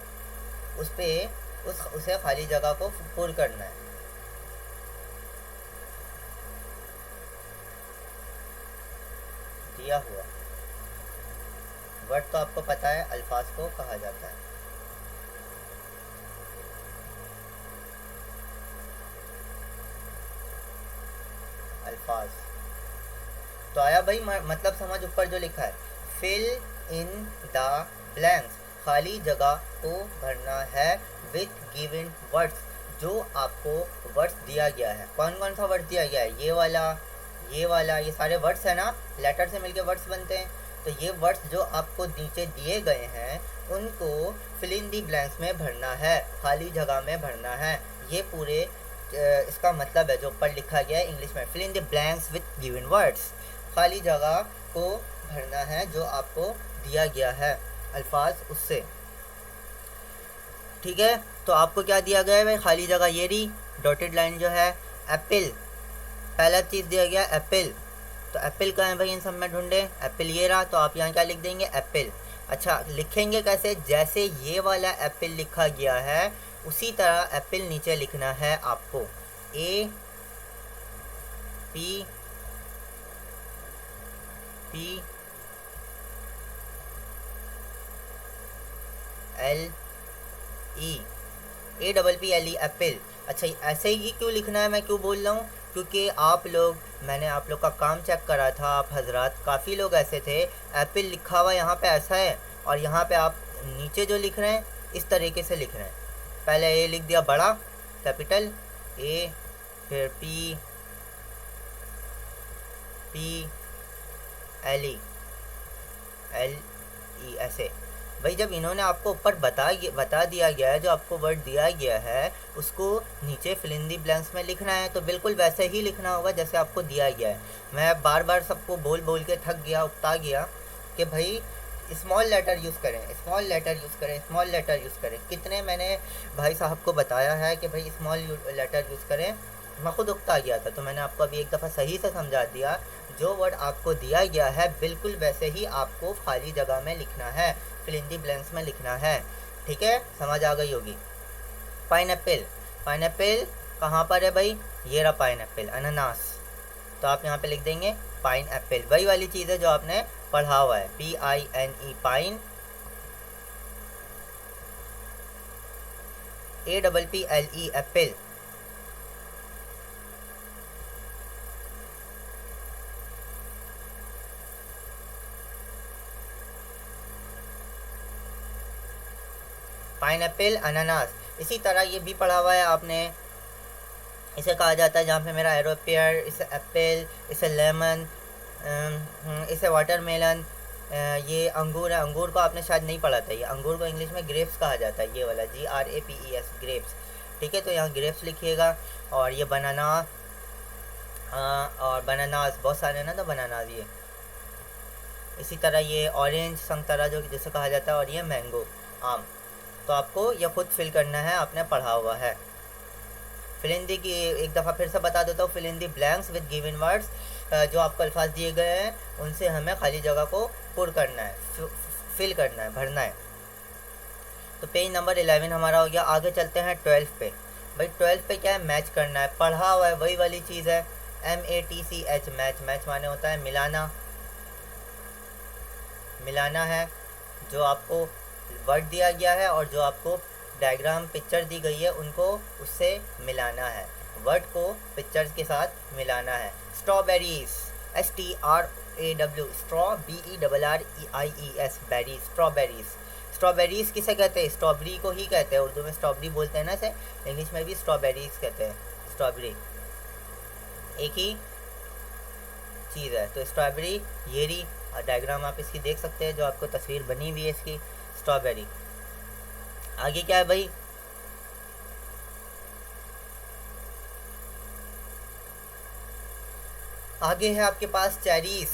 उस पे उसे खाली जगह को पुर करना है। दिया हुआ वर्ड तो आपको पता है अल्फाज को कहा जाता है। अल्फाज तो आया भाई, मतलब समझ ऊपर जो लिखा है, फिल इन द ब्लैंक्स, खाली जगह को भरना है विथ गिवन वर्ड्स, जो आपको वर्ड्स दिया गया है। कौन कौन सा वर्ड दिया गया है? ये वाला, ये वाला, ये सारे वर्ड्स है ना, लेटर से मिलके वर्ड्स बनते हैं। तो ये वर्ड्स जो आपको नीचे दिए गए हैं उनको फिल इन दी ब्लैंक्स में भरना है, खाली जगह में भरना है। ये पूरे इसका मतलब है जो ऊपर लिखा गया है इंग्लिश में, fill in the blanks with given words, खाली जगह को भरना है जो आपको दिया गया है अल्फाज उससे। ठीक है, तो आपको क्या दिया गया है भाई? खाली जगह ये रही, डॉटेड लाइन जो है एप्पल, पहला चीज़ दिया गया एप्पल। तो एप्पल कहाँ है भाई? इन सब में ढूंढे, एप्पल ये रहा, तो आप यहाँ क्या लिख देंगे? एप्पल। अच्छा, लिखेंगे कैसे? जैसे ये वाला एप्पल लिखा गया है उसी तरह एप्पल नीचे लिखना है आपको, A P P L E, A double P L E, Apple. अच्छा, ऐसे ही क्यों लिखना है, मैं क्यों बोल रहा हूँ? क्योंकि आप लोग, मैंने आप लोग का काम चेक करा था, आप हजरात काफ़ी लोग ऐसे थे, एप्पल लिखा हुआ यहाँ पे ऐसा है और यहाँ पे आप नीचे जो लिख रहे हैं इस तरीके से लिख रहे हैं। पहले ए लिख दिया बड़ा कैपिटल ए, फिर पी पी एल ई ऐसे। भाई जब इन्होंने आपको ऊपर बता दिया गया है, जो आपको वर्ड दिया गया है उसको नीचे फिल इन दी ब्लैंक्स में लिखना है, तो बिल्कुल वैसे ही लिखना होगा जैसे आपको दिया गया है। मैं बार बार सबको बोल बोल के थक गया, उकता गया कि भाई स्मॉल लेटर यूज़ करें, स्मॉल लेटर यूज़ करें, स्मॉल लेटर यूज़ करें। कितने मैंने भाई साहब को बताया है कि भाई स्मॉल लेटर यूज़ करें, मैं खुद उकता गया था। तो मैंने आपको अभी एक दफ़ा सही से समझा दिया, जो वर्ड आपको दिया गया है बिल्कुल वैसे ही आपको खाली जगह में लिखना है, फिल इन दी ब्लैंक्स में लिखना है। ठीक है, समझ आ गई होगी। पाइनएप्पल, पाइनएप्पल कहाँ पर है भाई? ये रहा पाइनएप्पल, अनानास। तो आप यहाँ पे लिख देंगे पाइनएप्पल, वही वाली चीज़ है जो आपने पढ़ा हुआ है, PINE, pine, APPLE, Apple. Pineapple, अनानास। इसी तरह ये भी पढ़ा हुआ है आपने, इसे कहा जाता है, जहाँ पे मेरा एरो पेयर, इसे एप्पल, इसे लेमन, इसे वाटरमेलन, ये अंगूर है। अंगूर को आपने शायद नहीं पढ़ा था, ये अंगूर को इंग्लिश में ग्रेप्स कहा जाता है, ये वाला GRAPES, ग्रेप्स। ठीक है, तो यहाँ ग्रेप्स लिखिएगा। और ये बनाना, और बनानास बहुत सारे ना, तो बनानास ये। इसी तरह ये ऑरेंज, संतरा जो जिसे कहा जाता है, और ये मैंगो, आम। तो आपको ये खुद फिल करना है, आपने पढ़ा हुआ है। फिल इन दी की एक दफ़ा फिर से बता देता हूँ, fill in the blanks with given words, जो आपको अल्फाज दिए गए हैं उनसे हमें खाली जगह को पुर करना है, फिल करना है, भरना है। तो पेज नंबर 11 हमारा हो गया। आगे चलते हैं 12 पे। भाई 12 पे क्या है, मैच करना है। पढ़ा हुआ है वही वाली चीज़ है, MATCH, मैच। मैच माने होता है मिलाना, मिलाना है। जो आपको वर्ड दिया गया है और जो आपको डायग्राम पिक्चर दी गई है उनको उससे मिलाना है, वर्ड को पिक्चर्स के साथ मिलाना है। Strawberries, STRAW, straw BERREIES, berries, strawberries. Strawberries किसे कहते हैं, स्ट्रॉबेरी को ही कहते हैं। उर्दू में स्ट्रॉबेरी बोलते हैं ना, इसे इंग्लिश में भी स्ट्रॉबेरीज कहते हैं। स्ट्रॉबेरी एक ही चीज़ है। तो स्ट्रॉबेरी, ये रही डायग्राम, आप इसकी देख सकते हैं, जो आपको तस्वीर बनी हुई है इसकी, स्ट्रॉबेरी। आगे क्या है भाई, आगे है आपके पास चेरीज।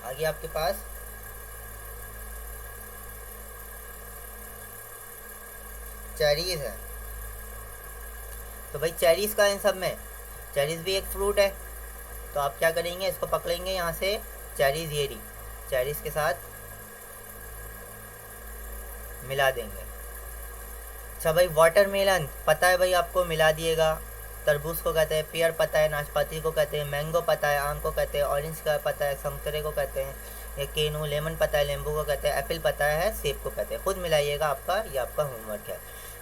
आगे आपके पास चेरीज है। तो भाई चेरीज का इन सब में, चेरीज भी एक फ्रूट है। तो आप क्या करेंगे, इसको पकड़ेंगे यहाँ से, चेरीज ये रही, चेरीज के साथ मिला देंगे। अच्छा भाई वाटरमेलन पता है भाई आपको, मिला दिएगा। तरबूज को कहते हैं, पेयर पता है, नाशपाती को कहते हैं, मैंगो पता है, आम को कहते हैं, ऑरेंज का पता है, संतरे को कहते हैं, ये केनू, लेमन पता है, नींबू को कहते हैं, एप्पल पता है, सेब को कहते हैं। खुद मिलाइएगा, आपका ये आपका होमवर्क है।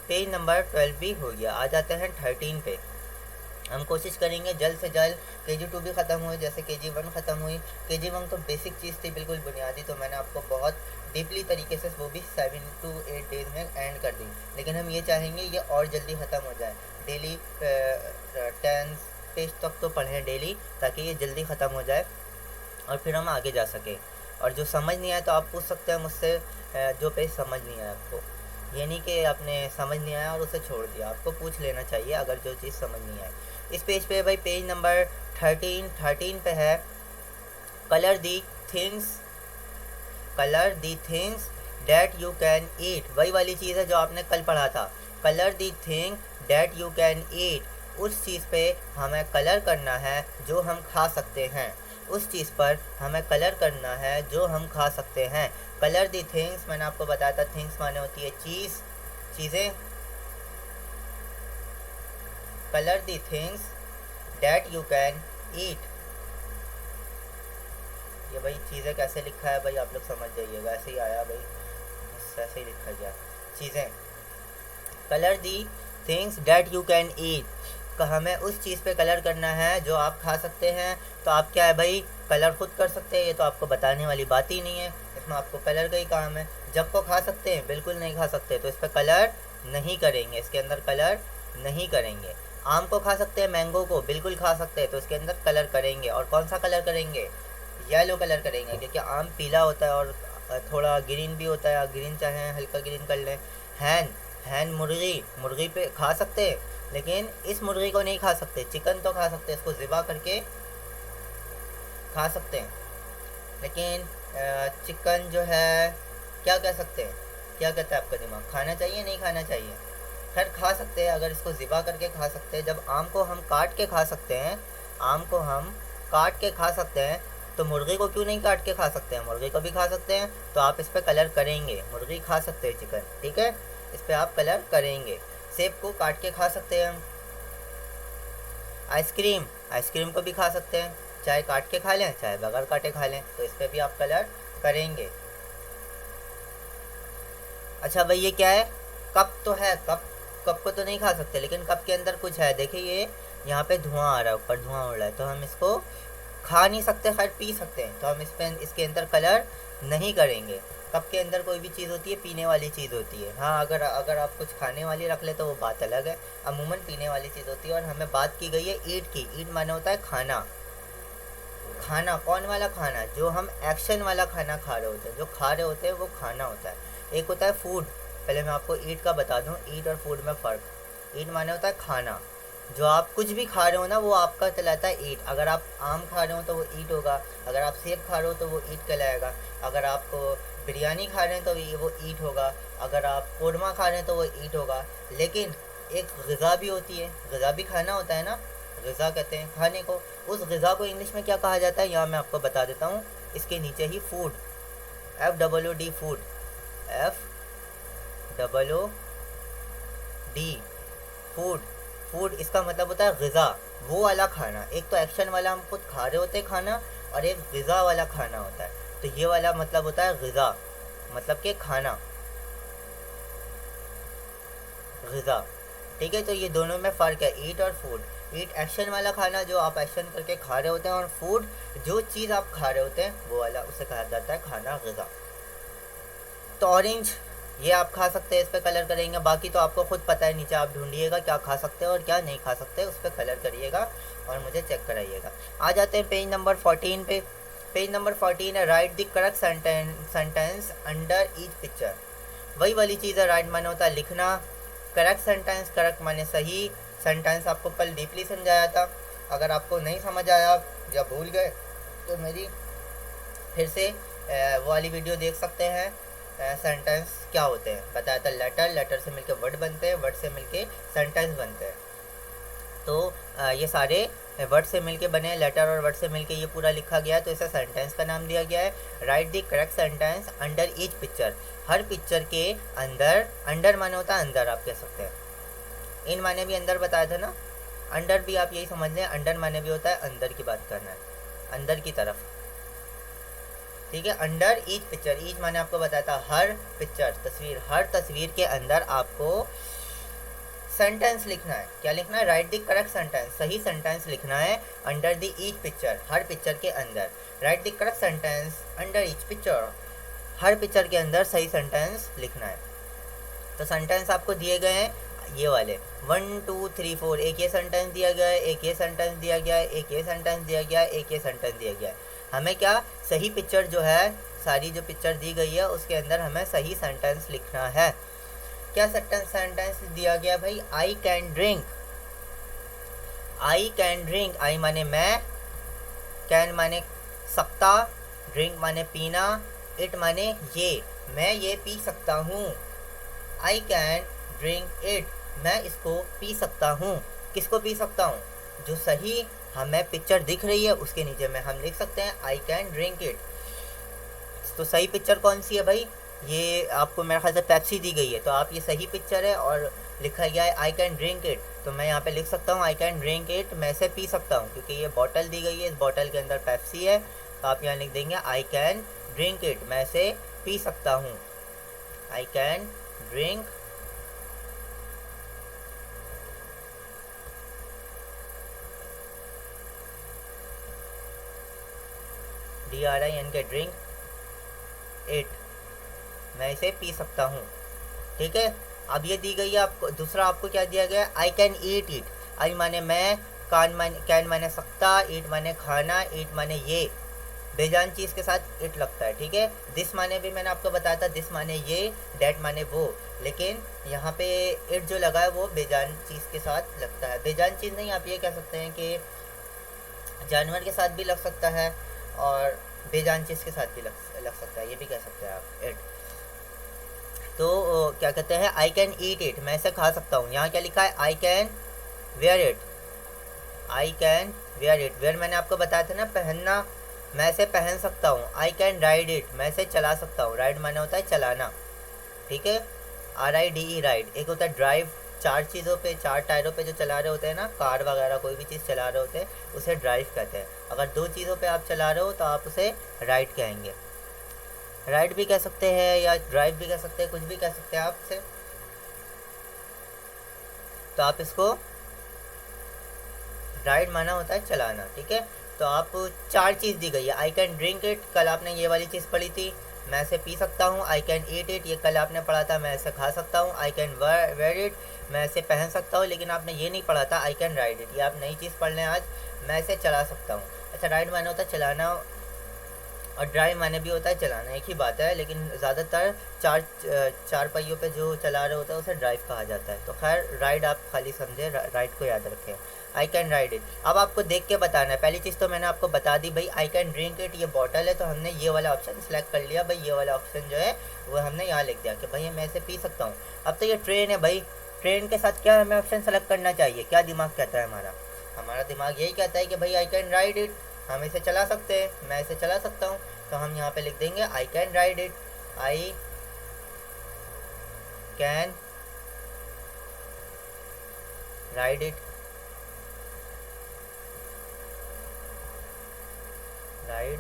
पेज नंबर 12 भी हो गया। आ जाते हैं 13 पे। हम कोशिश करेंगे जल्द से जल्द, KG2 भी ख़त्म हुई, जैसे KG1 ख़त्म हुई। KG1 तो बेसिक चीज़ थी, बिल्कुल बुनियादी, तो मैंने आपको बहुत डीपली तरीके से वो भी 7 to 8 डेज़ में एंड कर दी। लेकिन हम ये चाहेंगे ये और जल्दी ख़त्म हो जाए। डेली 10 पेज तक तो पढ़ें डेली, ताकि ये जल्दी ख़त्म हो जाए और फिर हम आगे जा सकें। और जो समझ नहीं आया तो आप पूछ सकते हैं मुझसे, जो पेज समझ नहीं आया आपको, ये नहीं कि आपने समझ नहीं आया और उसे छोड़ दिया, आपको पूछ लेना चाहिए अगर जो चीज़ समझ नहीं आए। इस पेज पे भाई पेज नंबर 13 पे है, colour the things, colour the things that you can eat. वही वाली चीज़ है जो आपने कल पढ़ा था, colour the thing that you can eat. उस चीज़ पे हमें कलर करना है जो हम खा सकते हैं, उस चीज़ पर हमें कलर करना है जो हम खा सकते हैं। कलर दी थिंग्स, मैंने आपको बताया था, थिंग्स माने होती है चीज़, चीज़ें। Colour the things that you can eat. ये भाई चीज़ें कैसे लिखा है भाई, आप लोग समझ जाइएगा, ऐसे ही आया भाई, ऐसे ही लिखा गया चीज़ें। Colour the things that you can eat, हमें उस चीज़ पे कलर करना है जो आप खा सकते हैं। तो आप क्या है भाई, कलर खुद कर सकते हैं, ये तो आपको बताने वाली बात ही नहीं है, इसमें आपको कलर का ही काम है। जब को खा सकते हैं, बिल्कुल नहीं खा सकते, तो इस पर कलर नहीं करेंगे, इसके अंदर कलर नहीं करेंगे। आम को खा सकते हैं, मैंगो को बिल्कुल खा सकते हैं, तो इसके अंदर कलर करेंगे। और कौन सा कलर करेंगे, येलो कलर करेंगे, क्योंकि आम पीला होता है और थोड़ा ग्रीन भी होता है, ग्रीन चाहे हल्का ग्रीन कर लें। हैन, हैन मुर्गी, मुर्गी पे खा सकते हैं, लेकिन इस मुर्गी को नहीं खा सकते। चिकन तो खा सकते हैं, इसको ज़िबा करके खा सकते हैं, लेकिन चिकन जो है क्या कह सकते हैं, क्या कहता है आपका दिमाग, खाना चाहिए नहीं खाना चाहिए? खैर खा सकते हैं, अगर इसको ज़िबा करके खा सकते हैं। जब आम को हम काट के खा सकते हैं, आम को हम काट के खा सकते हैं, तो मुर्गी को क्यों नहीं काट के खा सकते हैं? मुर्गी को भी खा सकते हैं, तो आप इस पर कलर करेंगे। मुर्गी खा सकते हैं चिकन, ठीक है, इस पर आप कलर करेंगे। सेब को काट के खा सकते हैं हम। आइसक्रीम, आइसक्रीम को भी खा सकते हैं, चाहे काट के खा लें चाहे बगैर काटे खा लें, तो इस पर भी आप कलर करेंगे। अच्छा भाई ये क्या है, कप तो है, कप, कप को तो नहीं खा सकते, लेकिन कप के अंदर कुछ है, देखिए ये यहाँ पे धुआं आ रहा है, ऊपर धुआं उड़ रहा है, तो हम इसको खा नहीं सकते, खैर पी सकते हैं, तो हम इस पर इसके अंदर कलर नहीं करेंगे। कप के अंदर कोई भी चीज़ होती है पीने वाली चीज़ होती है, हाँ अगर आप कुछ खाने वाली रख ले तो वो बात अलग है, अमूमन पीने वाली चीज़ होती है। और हमें बात की गई है ईट की। ईट माने होता है खाना, खाना कौन वाला खाना, जो हम एक्शन वाला खाना खा रहे होते हैं, जो खा रहे होते हैं वो खाना होता है। एक होता है फूड, पहले मैं आपको ईट का बता दूँ, ईट और फूड में फ़र्क। ईट माने होता है खाना, जो आप कुछ भी खा रहे हो ना वो आपका कहलाता है ईट। अगर आप आम खा रहे हो तो वो ईट होगा, अगर आप सेब खा रहे हो तो वो ईट कहलाएगा, अगर आप बिरयानी खा रहे हैं तो वो ईट होगा, अगर आप कोरमा खा रहे हैं तो वो ईट होगा। लेकिन एक ग़िज़ा भी होती है, ग़िज़ा भी खाना होता है ना, ग़िज़ा कहते हैं खाने को। उस ग़िज़ा को इंग्लिश में क्या कहा जाता है, यहाँ मैं आपको बता देता हूँ, इसके नीचे ही food, FOOD food, FOOD food. Food इसका मतलब होता है ग़िज़ा, वो वाला खाना। एक तो एक्शन वाला हम खुद खा रहे होते हैं खाना, और एक ग़िज़ा वाला खाना होता है। तो ये वाला मतलब होता है ग़िज़ा, मतलब कि खाना, ग़िज़ा। ठीक है, तो ये दोनों में फ़र्क है, ईट और फूड। ईट एक्शन वाला खाना जो आप एक्शन करके खा रहे होते हैं, और फूड जो चीज़ आप खा रहे होते हैं वो वाला, उसे कहा जाता है खाना, ग़िज़ा। तो ऑरेंज ये आप खा सकते हैं, इस पर कलर करेंगे। बाकी तो आपको खुद पता है, नीचे आप ढूंढिएगा क्या खा सकते हैं और क्या नहीं खा सकते, उस पर कलर करिएगा और मुझे चेक कराइएगा। आ जाते हैं पेज नंबर 14 पे। पेज नंबर 14 है right the correct sentence under each picture. वही वाली चीज़ है, राइट माने होता है लिखना, करेक्ट सेंटेंस, करेक्ट माने सही। सेंटेंस आपको कल डीपली समझाया था, अगर आपको नहीं समझ आया या भूल गए तो मेरी फिर से वो वाली वीडियो देख सकते हैं। सेंटेंस क्या होते हैं बताया था, लेटर से मिलके वर्ड बनते हैं, वर्ड से मिलके सेंटेंस बनते हैं। तो ये सारे वर्ड से मिलके बने, लेटर और वर्ड से मिलके ये पूरा लिखा गया है, तो इसे सेंटेंस का नाम दिया गया है। Right the correct sentence under each picture, her picture के अंदर। अंडर माने होता है अंदर, आप कह सकते हैं। इन माने भी अंदर बताया था ना, अंडर भी आप यही समझ लें, अंडर माने भी होता है अंदर की बात करना है, अंदर की तरफ। ठीक है, अंडर ईच पिक्चर, ईच माने आपको बताया था हर पिक्चर, तस्वीर, हर तस्वीर के अंदर आपको सेंटेंस लिखना है। क्या लिखना है, राइट द करेक्ट सेंटेंस, सही सेंटेंस लिखना है। Under the each picture, her picture के अंदर। Right the correct sentence under each picture, her picture के अंदर सही सेंटेंस लिखना है। तो सेंटेंस आपको दिए गए हैं ये वाले 1 2 3 4। एक ये सेंटेंस दिया गया है, एक ये सेंटेंस दिया गया है, एक ये सेंटेंस दिया गया है, एक ये सेंटेंस दिया गया है। हमें क्या, सही पिक्चर जो है, सारी जो पिक्चर दी गई है उसके अंदर हमें सही सेंटेंस लिखना है। क्या सेंटेंस दिया गया भाई, I can drink, I can drink. I माने मैं, कैन माने सकता, ड्रिंक माने पीना, इट माने ये, मैं ये पी सकता हूँ। आई कैन ड्रिंक इट, मैं इसको पी सकता हूँ। किसको पी सकता हूँ, जो सही हमें पिक्चर दिख रही है उसके नीचे में हम लिख सकते हैं आई कैन ड्रिंक इट। तो सही पिक्चर कौन सी है भाई, ये आपको मेरे ख्याल से पेप्सी दी गई है, तो आप ये सही पिक्चर है और लिखा गया है आई कैन ड्रिंक इट। तो मैं यहाँ पे लिख सकता हूँ आई कैन ड्रिंक इट, मैं इसे पी सकता हूँ, क्योंकि ये बॉटल दी गई है, इस बॉटल के अंदर पेप्सी है। तो आप यहाँ लिख देंगे आई कैन ड्रिंक इट, मैं इसे पी सकता हूँ। आई कैन ड्रिंक DRINK के ड्रिंक इट, मैं इसे पी सकता हूँ। ठीक है, अब ये दी गई है आपको। दूसरा आपको क्या दिया गया है, आई कैन ईट इट। आई माने मैं, कैन माने सकता, ईट माने खाना, ईट माने ये, बेजान चीज़ के साथ इट लगता है। ठीक है, दिस माने भी मैंने आपको बताया था, दिस माने ये, डैट माने वो, लेकिन यहाँ पे इट जो लगा है वो बेजान चीज़ के साथ लगता है। बेजान चीज़ नहीं, आप ये कह सकते हैं कि जानवर के साथ भी लग सकता है और बेजान चीज़ के साथ भी लग सकता है, ये भी कह सकते हैं आप इट। तो क्या कहते हैं, आई कैन ईट इट, मैं इसे खा सकता हूँ। यहाँ क्या लिखा है, I can wear it, I can wear it. Wear मैंने आपको बताया था ना, पहनना, मैं इसे पहन सकता हूँ। आई कैन राइड इट, मैं इसे चला सकता हूँ। राइड माने होता है चलाना। ठीक है, RIDE राइड। एक होता है ड्राइव, चार चीज़ों पे, चार टायरों पे जो चला रहे होते हैं ना, कार वगैरह कोई भी चीज़ चला रहे होते हैं, उसे ड्राइव कहते हैं। अगर दो चीज़ों पे आप चला रहे हो तो आप उसे राइड कहेंगे। राइड भी कह सकते हैं या ड्राइव भी कह सकते हैं, कुछ भी कह सकते हैं आपसे। तो आप इसको, राइड माना होता है चलाना। ठीक है, तो आप चार चीज़ दी गई है। आई कैन ड्रिंक इट, कल आपने ये वाली चीज़ पढ़ी थी, मैं इसे पी सकता हूँ। आई कैन ईट इट, ये कल आपने पढ़ा था, मैं इसे खा सकता हूँ। आई कैन वेयर इट, मैं इसे पहन सकता हूँ। लेकिन आपने ये नहीं पढ़ा था आई कैन राइड इट, ये आप नई चीज़ पढ़ लें आज, मैं इसे चला सकता हूँ। अच्छा, राइड माना होता है चलाना, और ड्राइव माने भी होता है चलाना, एक ही बात है, लेकिन ज़्यादातर चार पहियों पे जो चला रहे होता है उसे ड्राइव कहा जाता है। तो खैर राइड आप खाली समझे, राइड को याद रखें। आई कैन राइड इट, अब आपको देख के बताना है। पहली चीज़ तो मैंने आपको बता दी भाई, आई कैन ड्रिंक इट, ये बॉटल है तो हमने ये वाला ऑप्शन सेलेक्ट कर लिया भाई, ये वाला ऑप्शन जो है वो हमने यहाँ लिख दिया कि भाई मैं इसे पी सकता हूँ। अब तो ये ट्रेन है भाई, ट्रेन के साथ क्या हमें ऑप्शन सेलेक्ट करना चाहिए, क्या दिमाग कहता है हमारा? हमारा दिमाग यही कहता है कि भाई आई कैन राइड इट, हम इसे चला सकते हैं, मैं इसे चला सकता हूँ। तो हम यहाँ पे लिख देंगे I can ride it, I can ride it, ride,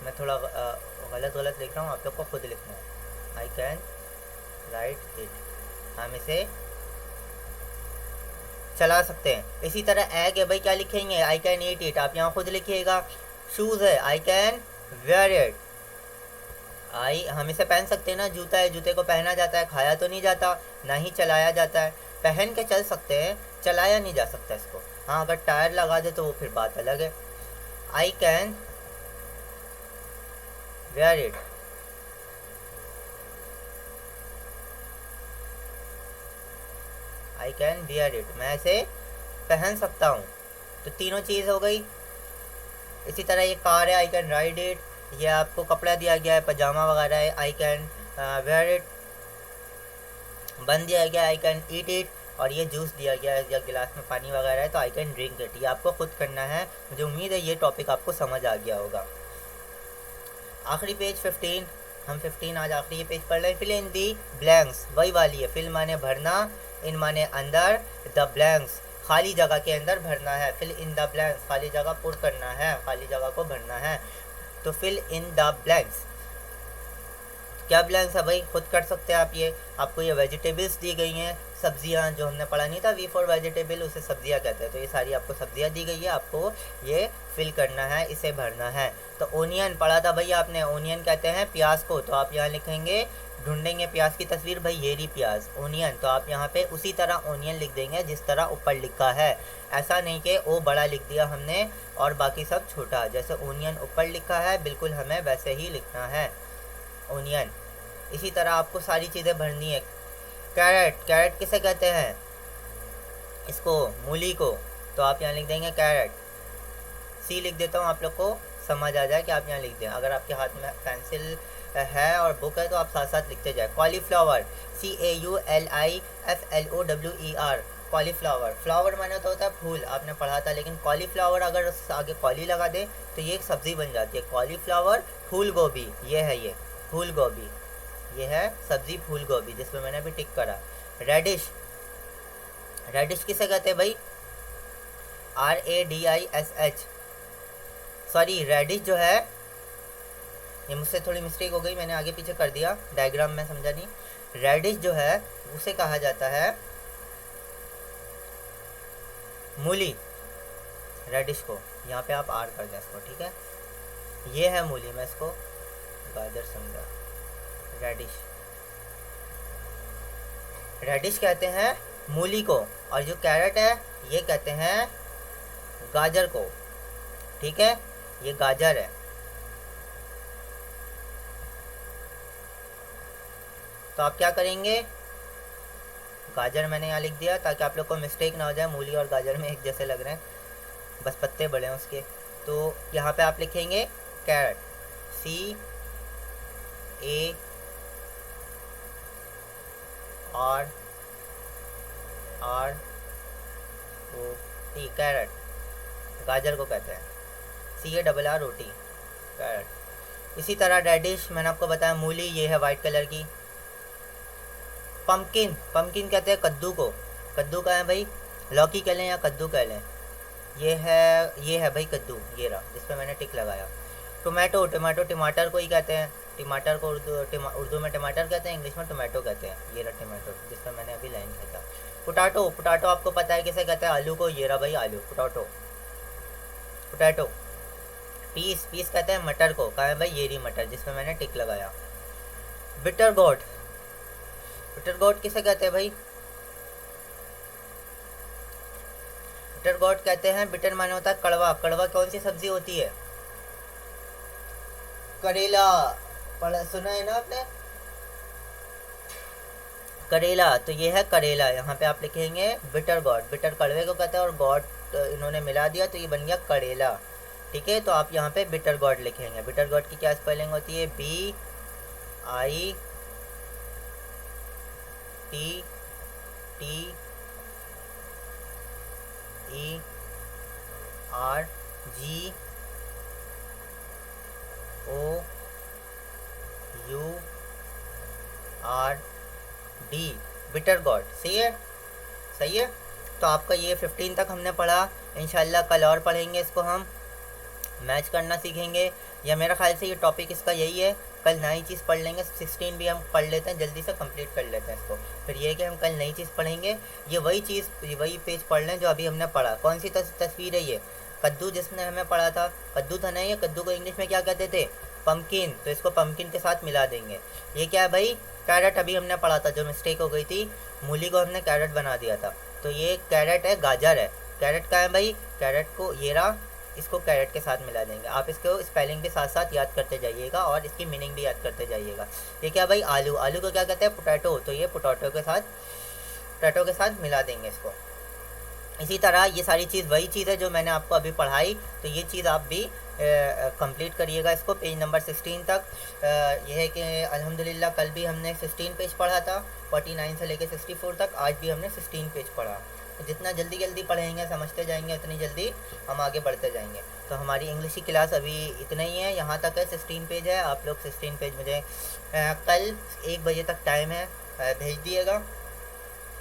मैं थोड़ा गलत लिख रहा हूँ, आप लोग को खुद लिखना है। आई कैन राइड इट, हम इसे चला सकते हैं। इसी तरह एग है भाई, क्या लिखेंगे? आई कैन ईट इट, आप यहाँ खुद लिखिएगा। शूज़ है, आई कैन वेयर इट, आई हम इसे पहन सकते हैं ना। जूता है, जूते को पहना जाता है, खाया तो नहीं जाता, ना ही चलाया जाता है। पहन के चल सकते हैं, चलाया नहीं जा सकता इसको। हाँ अगर टायर लगा दे तो वो फिर बात अलग है। I can wear it, I can wear it, मैं इसे पहन सकता हूँ। तो तीनों चीज़ हो गई। इसी तरह ये कार है, आई कैन राइड इट, ये आपको कपड़ा दिया गया है, पजामा वगैरह है, आई कैन वेयर इट। बन दिया गया आई कैन ईट इट, और ये जूस दिया गया है या गिलास में पानी वगैरह है तो आई कैन ड्रिंक इट। ये आपको खुद करना है। मुझे उम्मीद है ये टॉपिक आपको समझ आ गया होगा। आखिरी पेज 15, हम 15 आज आखिरी ये पेज पढ़ रहे हैं। फिल इन दी ब्लैंक्स, वही वाली है। फिल माने भरना, इन माने अंदर, द ब्लैंक्स खाली जगह के अंदर भरना है। फिल इन द ब्लैंक्स खाली जगह पुर करना है, खाली जगह को भरना है। तो फिल इन द ब्लैंक्स, क्या ब्लैंक्स है भाई? खुद कर सकते हैं आप। ये आपको ये वेजिटेबल्स दी गई हैं, सब्जियां, जो हमने पढ़ा नहीं था वी फॉर वेजिटेबल, उसे सब्जियां कहते हैं। तो ये सारी आपको सब्जियां दी गई है, आपको ये फिल करना है, इसे भरना है। तो ओनियन पढ़ा था भाई आपने, ओनियन कहते हैं प्याज को। तो आप यहाँ लिखेंगे, ढूंढेंगे प्याज की तस्वीर, भाई ये रही प्याज, ओनियन। तो आप यहाँ पे उसी तरह ओनियन लिख देंगे जिस तरह ऊपर लिखा है। ऐसा नहीं कि ओ बड़ा लिख दिया हमने और बाकी सब छोटा। जैसे ओनियन ऊपर लिखा है बिल्कुल हमें वैसे ही लिखना है, ओनियन। इसी तरह आपको सारी चीज़ें भरनी है। कैरेट, कैरेट किसे कहते हैं? इसको, मूली को। तो आप यहाँ लिख देंगे कैरेट, सी लिख देता हूँ, आप लोग को समझ आ जाए कि आप यहाँ लिख दें। अगर आपके हाथ में पेंसिल है और बुक है तो आप साथ साथ लिखते जाए। Cauliflower, CAULIFLOWER, cauliflower. फ्लावर माने तो होता है फूल, आपने पढ़ा था। लेकिन कॉलीफ्लावर अगर आगे कॉली लगा दे तो ये एक सब्ज़ी बन जाती है। कॉलीफ्लावर, फूल गोभी, ये है, ये फूल गोभी, ये है सब्ज़ी फूल गोभी, जिसमें मैंने अभी टिक करा। रेडिश, रेडिश किसे कहते हैं भाई? RADISH, सॉरी रेडिश जो है, ये मुझसे थोड़ी मिस्टेक हो गई, मैंने आगे पीछे कर दिया, डायग्राम में समझा नहीं। रेडिश जो है उसे कहा जाता है मूली, रेडिश को। यहाँ पे आप आर कर दें इसको, ठीक है। ये है मूली, मैं इसको गाजर समझा। रेडिश, रेडिश कहते हैं मूली को, और जो कैरेट है ये कहते हैं गाजर को, ठीक है। ये गाजर है। तो आप क्या करेंगे? गाजर मैंने यहाँ लिख दिया ताकि आप लोग को मिस्टेक ना हो जाए, मूली और गाजर में एक जैसे लग रहे हैं, बस पत्ते बड़े हैं उसके। तो यहाँ पे आप लिखेंगे कैरेट, CARROT, कैरेट, गाजर को कहते हैं CARROT, कैरेट। इसी तरह रेडिश मैंने आपको बताया मूली, ये है वाइट कलर की। पम्पकिन, पम्पकिन कहते हैं कद्दू को। कद्दू का है भाई, लौकी कह लें या कद्दू कह लें। ये है भाई कद्दू, ये रहा जिस पे मैंने टिक लगाया। टोमेटो, टमाटो टमाटर को ही कहते हैं। टमाटर को उर्दू में टमाटर कहते हैं, इंग्लिश में टोमेटो कहते हैं। ये रहा टमाटो जिस पर मैंने अभी लाइन खींचा। पोटैटो, पोटैटो आपको पता है किसे कहते हैं? आलू को। ये रहा भाई आलू, पोटैटो, पोटैटो। पीस, पीस कहते हैं मटर को। कहा है भाई ये रही मटर जिस पर मैंने टिक लगाया। बिटर गोट, बिटर गोट किसे कहते हैं भाई? बिटर गोट कहते हैं, बिटर माने होता है कड़वा। कड़वा कौन सी सब्जी होती है? करेला पढ़ा सुना है ना आपने? करेला, तो ये है करेला। यहाँ पे आप लिखेंगे बिटर गॉड, बिटर कड़वे को कहते हैं और गॉड इन्होंने मिला दिया तो ये बन गया करेला। ठीक है, तो आप यहाँ पे बिटर गॉड लिखेंगे। बिटर गॉड की क्या स्पेलिंग होती है? BITTERGOD, bitter gourd. सही है, सही है। तो आपका ये 15 तक हमने पढ़ा। इंशाल्लाह कल और पढ़ेंगे इसको, हम मैच करना सीखेंगे, या मेरा ख्याल से ये टॉपिक इसका यही है। कल नई चीज़ पढ़ लेंगे, 16 भी हम पढ़ लेते हैं, जल्दी से कंप्लीट कर लेते हैं इसको। फिर ये है कि हम कल नई चीज़ पढ़ेंगे। ये वही चीज़, वही पेज पढ़ लें जो अभी हमने पढ़ा। कौन सी तस्वीर है ये? कद्दू, जिसने हमें पढ़ा था कद्दू था ना। ये कद्दू को इंग्लिश में क्या कहते थे? पम्पकिन। तो इसको पम्पकिन के साथ मिला देंगे। ये क्या है भाई? कैरेट। अभी हमने पढ़ा था, जो मिस्टेक हो गई थी, मूली को हमने कैरेट बना दिया था। तो ये कैरेट है, गाजर है। कैरेट का है भाई, कैरेट को ये रहा, इसको कैरेट के साथ मिला देंगे। आप इसको स्पेलिंग के साथ साथ याद करते जाइएगा और इसकी मीनिंग भी याद करते जाइएगा। ये क्या भाई? आलू। आलू को क्या कहते हैं? पोटैटो। तो ये पोटैटो के साथ मिला देंगे इसको। इसी तरह ये सारी चीज़ वही चीज़ है जो मैंने आपको अभी पढ़ाई, तो ये चीज़ आप भी कंप्लीट करिएगा इसको, पेज नंबर 16 तक। यह है कि अल्हम्दुलिल्लाह कल भी हमने 16 पेज पढ़ा था, 49 से लेकर 64 तक। आज भी हमने 16 पेज पढ़ा। तो जितना जल्दी जल्दी पढ़ेंगे, समझते जाएंगे, उतनी जल्दी हम आगे बढ़ते जाएंगे। तो हमारी इंग्लिश की क्लास अभी इतना ही है, यहाँ तक है, 16 पेज है। आप लोग 16 पेज मुझे कल 1 बजे तक टाइम है, भेज दिएगा।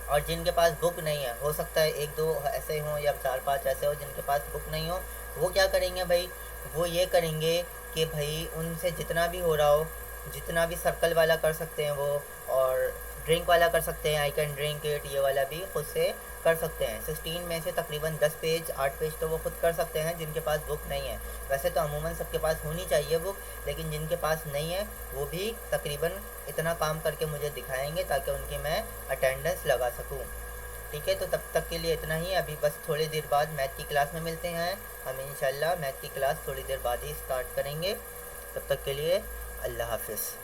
और जिनके पास बुक नहीं है, हो सकता है 1-2 ऐसे हों या 4-5 ऐसे हो जिनके पास बुक नहीं हो, वो क्या करेंगे भाई? वो ये करेंगे कि भाई उनसे जितना भी हो रहा हो, जितना भी सर्कल वाला कर सकते हैं वो, और ड्रिंक वाला कर सकते हैं, आई कैन ड्रिंक इट, ये वाला भी खुद से कर सकते हैं। 16 में से तकरीबन 10 पेज 8 पेज तो वो खुद कर सकते हैं जिनके पास बुक नहीं है। वैसे तो अमूमन सबके पास होनी चाहिए बुक, लेकिन जिनके पास नहीं है वो भी तकरीबन इतना काम करके मुझे दिखाएंगे ताकि उनकी मैं अटेंडेंस लगा सकूं। ठीक है, तो तब तक के लिए इतना ही। अभी बस थोड़ी देर बाद मैथ की क्लास में मिलते हैं। हम इंशाल्लाह मैथ की क्लास थोड़ी देर बाद ही स्टार्ट करेंगे। तब तक के लिए अल्लाह हाफिज़।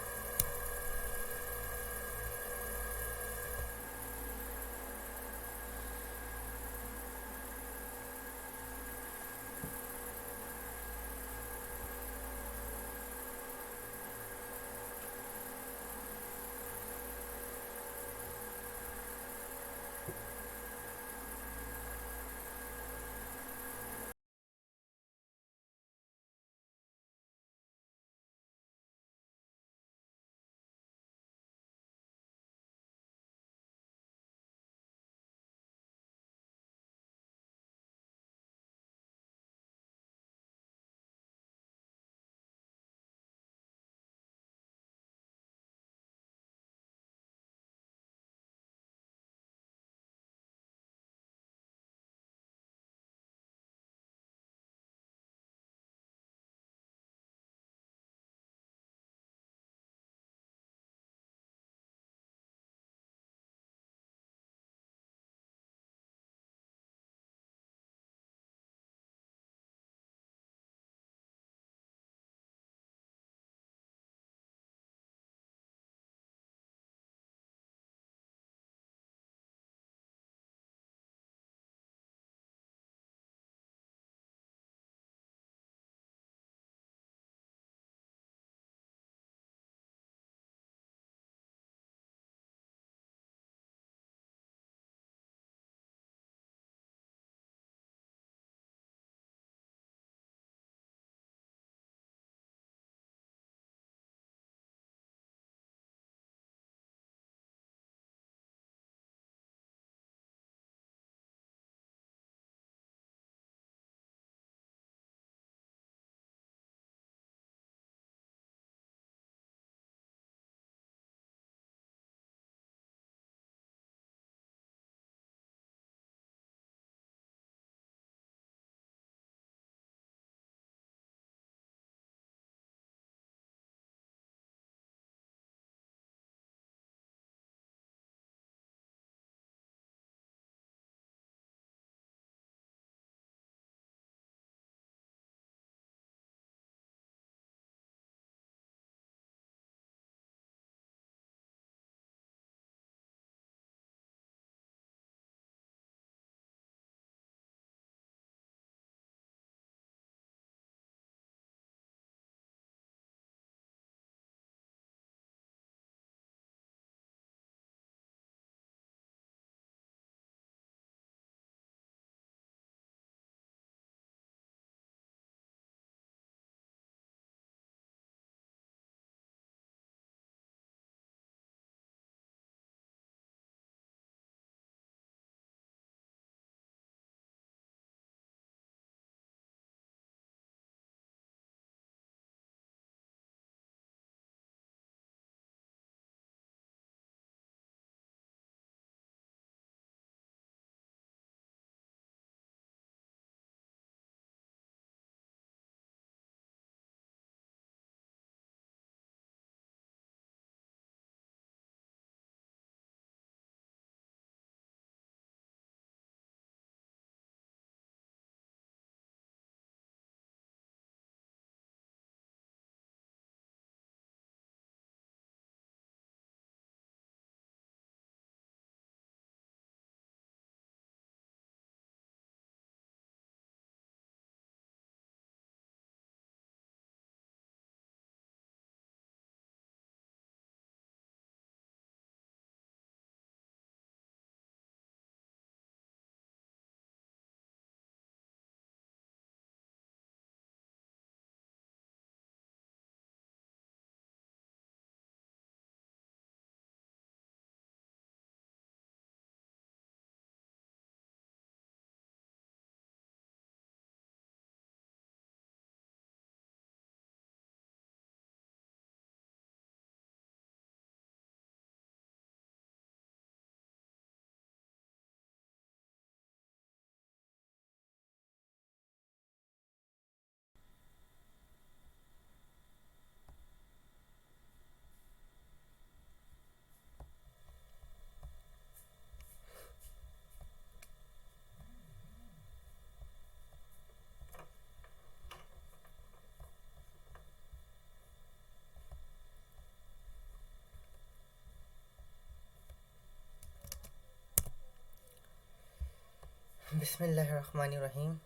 बिस्मिल्लाहिर्रहमानिर्रहीम।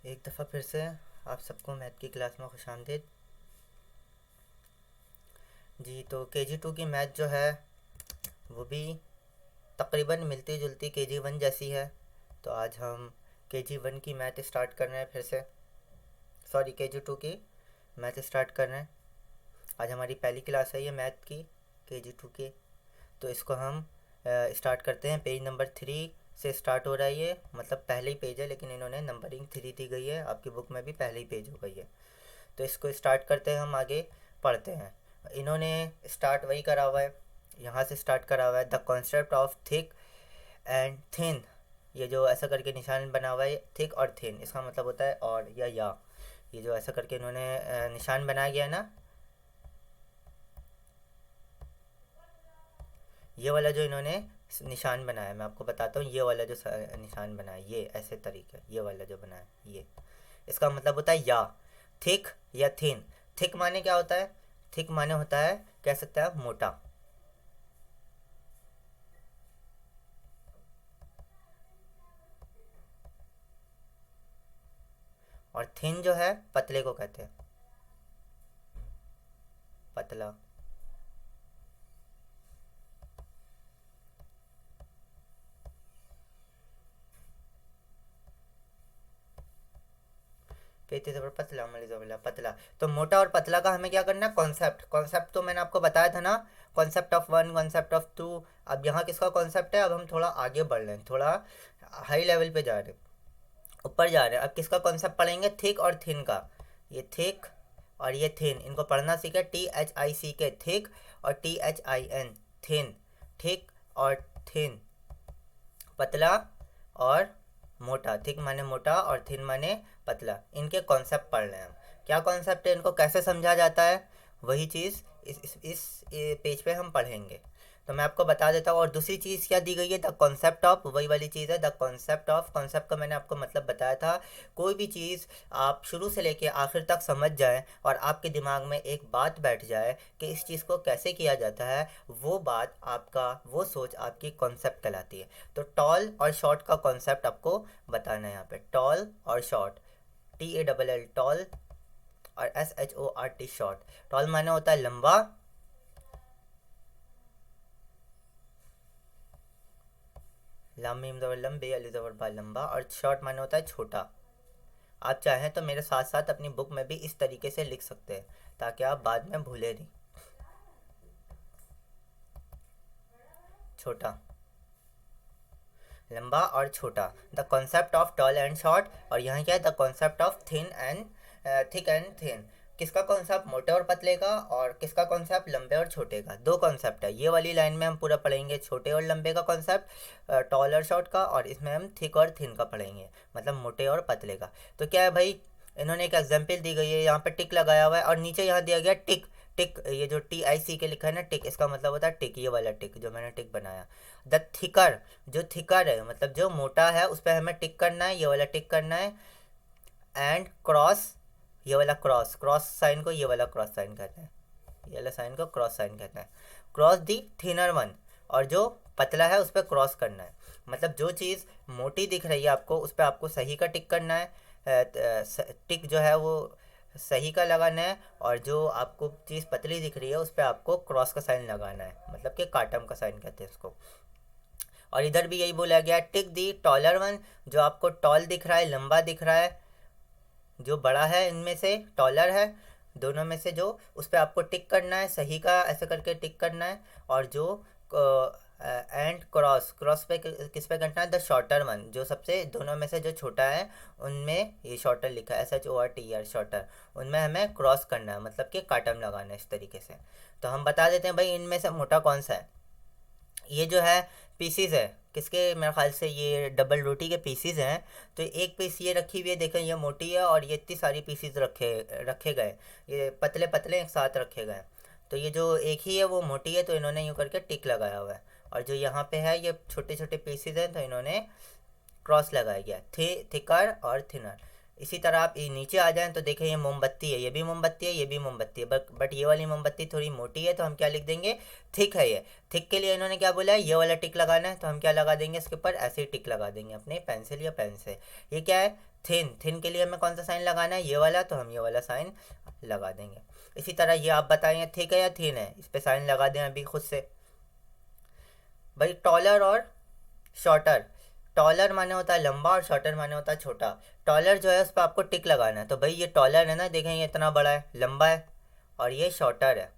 एक दफ़ा फिर से आप सबको मैथ की क्लास में खुशामदीद। जी, तो KG2 की मैथ जो है वो भी तकरीबन मिलती जुलती KG1 जैसी है। तो आज हम KG1 की मैथ स्टार्ट कर रहे हैं फिर से, सॉरी KG2 की मैथ स्टार्ट कर रहे हैं। आज हमारी पहली क्लास है ये मैथ की KG2 की। तो इसको हम स्टार्ट करते हैं। पेज नंबर 3 से स्टार्ट हो रहा है ये, मतलब पहले ही पेज है लेकिन इन्होंने नंबरिंग 3 दी गई है, आपकी बुक में भी पहले ही पेज हो गई है। तो इसको स्टार्ट करते हैं, हम आगे पढ़ते हैं। इन्होंने स्टार्ट वही करा हुआ है, यहाँ से स्टार्ट करा हुआ है। The concept of thick and thin, ये जो ऐसा करके निशान बना हुआ है, थिक और थिन इसका मतलब होता है और या। ये जो ऐसा करके इन्होंने निशान बनाया गया है ना, ये वाला जो इन्होंने निशान बनाया, मैं आपको बताता हूँ। ये वाला जो निशान बनाया, ये ऐसे तरीके, ये वाला जो बनाया, ये इसका मतलब होता है या, थिक या थिन। थिक माने क्या होता है? थिक माने होता है, कह सकते हैं आप, मोटा। और थिन जो है पतले को कहते हैं, पतला। पेटी जबर पतला, मली जबर पतला। तो मोटा और पतला का हमें क्या करना है? कॉन्सेप्ट। कॉन्सेप्ट तो मैंने आपको बताया था ना, कॉन्सेप्ट ऑफ 1, कॉन्सेप्ट ऑफ 2। अब यहाँ किसका कॉन्सेप्ट है? अब हम थोड़ा आगे बढ़ रहे हैं, थोड़ा हाई लेवल पे जा रहे हैं, ऊपर जा रहे हैं। अब किसका कॉन्सेप्ट पढ़ेंगे? थिक और थिन का। ये थिक और ये थिन, इनको पढ़ना सीखे। THIC, थिक, और THIN, थिन। थिक और थिन, पतला और मोटा। थिक माने मोटा और थिन माने पतला। इनके कॉन्सेप्ट पढ़ रहे हैं हम। क्या कॉन्सेप्ट है, इनको कैसे समझा जाता है, वही चीज़ इस पेज पे हम पढ़ेंगे। तो मैं आपको बता देता हूँ। और दूसरी चीज़ क्या दी गई है? द कॉन्सेप्ट ऑफ, वही वाली चीज़ है, द कॉन्सेप्ट ऑफ। कॉन्सेप्ट का मैंने आपको मतलब बताया था। कोई भी चीज़ आप शुरू से लेके आखिर तक समझ जाए और आपके दिमाग में एक बात बैठ जाए कि इस चीज़ को कैसे किया जाता है, वो बात आपका, वो सोच आपकी कॉन्सेप्ट कहलाती है। तो टॉल और शॉर्ट का कॉन्सेप्ट आपको बताना है यहाँ पे। टॉल और शॉर्ट, TALL टॉल, और SHORT शॉर्ट। टॉल माने होता है लंबा, लंबे, लंबा। और शॉर्ट माने होता है छोटा। आप चाहें तो मेरे साथ साथ अपनी बुक में भी इस तरीके से लिख सकते हैं ताकि आप बाद में भूले नहीं। छोटा, लंबा और छोटा। The concept of tall and short. और यहाँ क्या है? The concept of thick and thin. किसका कॉन्सेप्ट? मोटे और पतले का। और किसका कॉन्सेप्ट? लंबे और छोटे का। दो कॉन्सेप्ट है, ये वाली लाइन में हम पूरा पढ़ेंगे छोटे और लंबे का कॉन्सेप्ट, टॉल और शॉर्ट का। और इसमें हम थिक और थिन का पढ़ेंगे, मतलब मोटे और पतले का। तो क्या है भाई, इन्होंने एक एग्जाम्पल दी गई है, यहाँ पे टिक लगाया हुआ है और नीचे यहाँ दिया गया टिक। टिक, ये जो TIC लिखा है ना, टिक, इसका मतलब होता है टिक, ये वाला टिक जो मैंने टिक बनाया। द थिकर, जो थिकर है मतलब जो मोटा है, उस पर हमें टिक करना है, ये वाला टिक करना है। एंड क्रॉस, ये वाला क्रॉस, क्रॉस साइन को ये वाला क्रॉस साइन कहते हैं, ये वाला साइन को क्रॉस साइन कहते हैं। क्रॉस दी थिनर वन, और जो पतला है उस पर क्रॉस करना है। मतलब जो चीज़ मोटी दिख रही है आपको, उस पर आपको सही का टिक करना है। टिक जो है वो सही का लगाना है। और जो आपको चीज़ पतली दिख रही है उस पर आपको क्रॉस का साइन लगाना है, मतलब कि काटम का साइन कहते हैं इसको। और इधर भी यही बोला गया, टिक दी टॉलर वन, जो आपको टॉल दिख रहा है, लंबा दिख रहा है, जो बड़ा है इनमें से, टॉलर है दोनों में से, जो उस पर आपको टिक करना है, सही का ऐसे करके टिक करना है। और जो एंड क्रॉस, क्रॉस पे किस पे करना है? द शॉर्टर वन, जो सबसे दोनों में से जो छोटा है, उनमें ये शॉर्टर लिखा है, SHORTER शॉर्टर, उनमें हमें क्रॉस करना है, मतलब कि काटम लगाना है इस तरीके से। तो हम बता देते हैं भाई, इनमें से मोटा कौन सा है। ये जो है पीसीज है किसके? मेरे ख्याल से ये डबल रोटी के पीसीज हैं। तो एक पीस ये रखी हुई है, देखें ये मोटी है, और ये इतनी सारी पीसीज रखे रखे गए, ये पतले पतले एक साथ रखे गए। तो ये जो एक ही है वो मोटी है, तो इन्होंने यूँ करके टिक लगाया हुआ है। और जो यहाँ पे है ये छोटे छोटे पीसीज हैं, तो इन्होंने क्रॉस लगाया गया। थिकर और थिनर, इसी तरह आप ये नीचे आ जाएं तो देखें ये मोमबत्ती है, ये भी मोमबत्ती है, ये भी मोमबत्ती है, बट ये वाली मोमबत्ती थोड़ी मोटी है तो हम क्या लिख देंगे, थिक है ये। थिक के लिए इन्होंने क्या बोला है, ये वाला टिक लगाना है, तो हम क्या लगा देंगे इसके ऊपर, ऐसे ही टिक लगा देंगे अपने पेंसिल या पेन से। ये क्या है, थिन। थिन के लिए हमें कौन सा साइन लगाना है, ये वाला, तो हम ये वाला साइन लगा देंगे। इसी तरह ये आप बताएं थिक है या थिन है, इस पर साइन लगा दें अभी खुद से। भाई टॉलर और शॉर्टर, टॉलर माने होता है लंबा और शॉर्टर माने होता है छोटा। टॉलर जो है उस पर आपको टिक लगाना है, तो भाई ये टॉलर है ना, देखें ये इतना बड़ा है, लंबा है, और ये शॉर्टर है,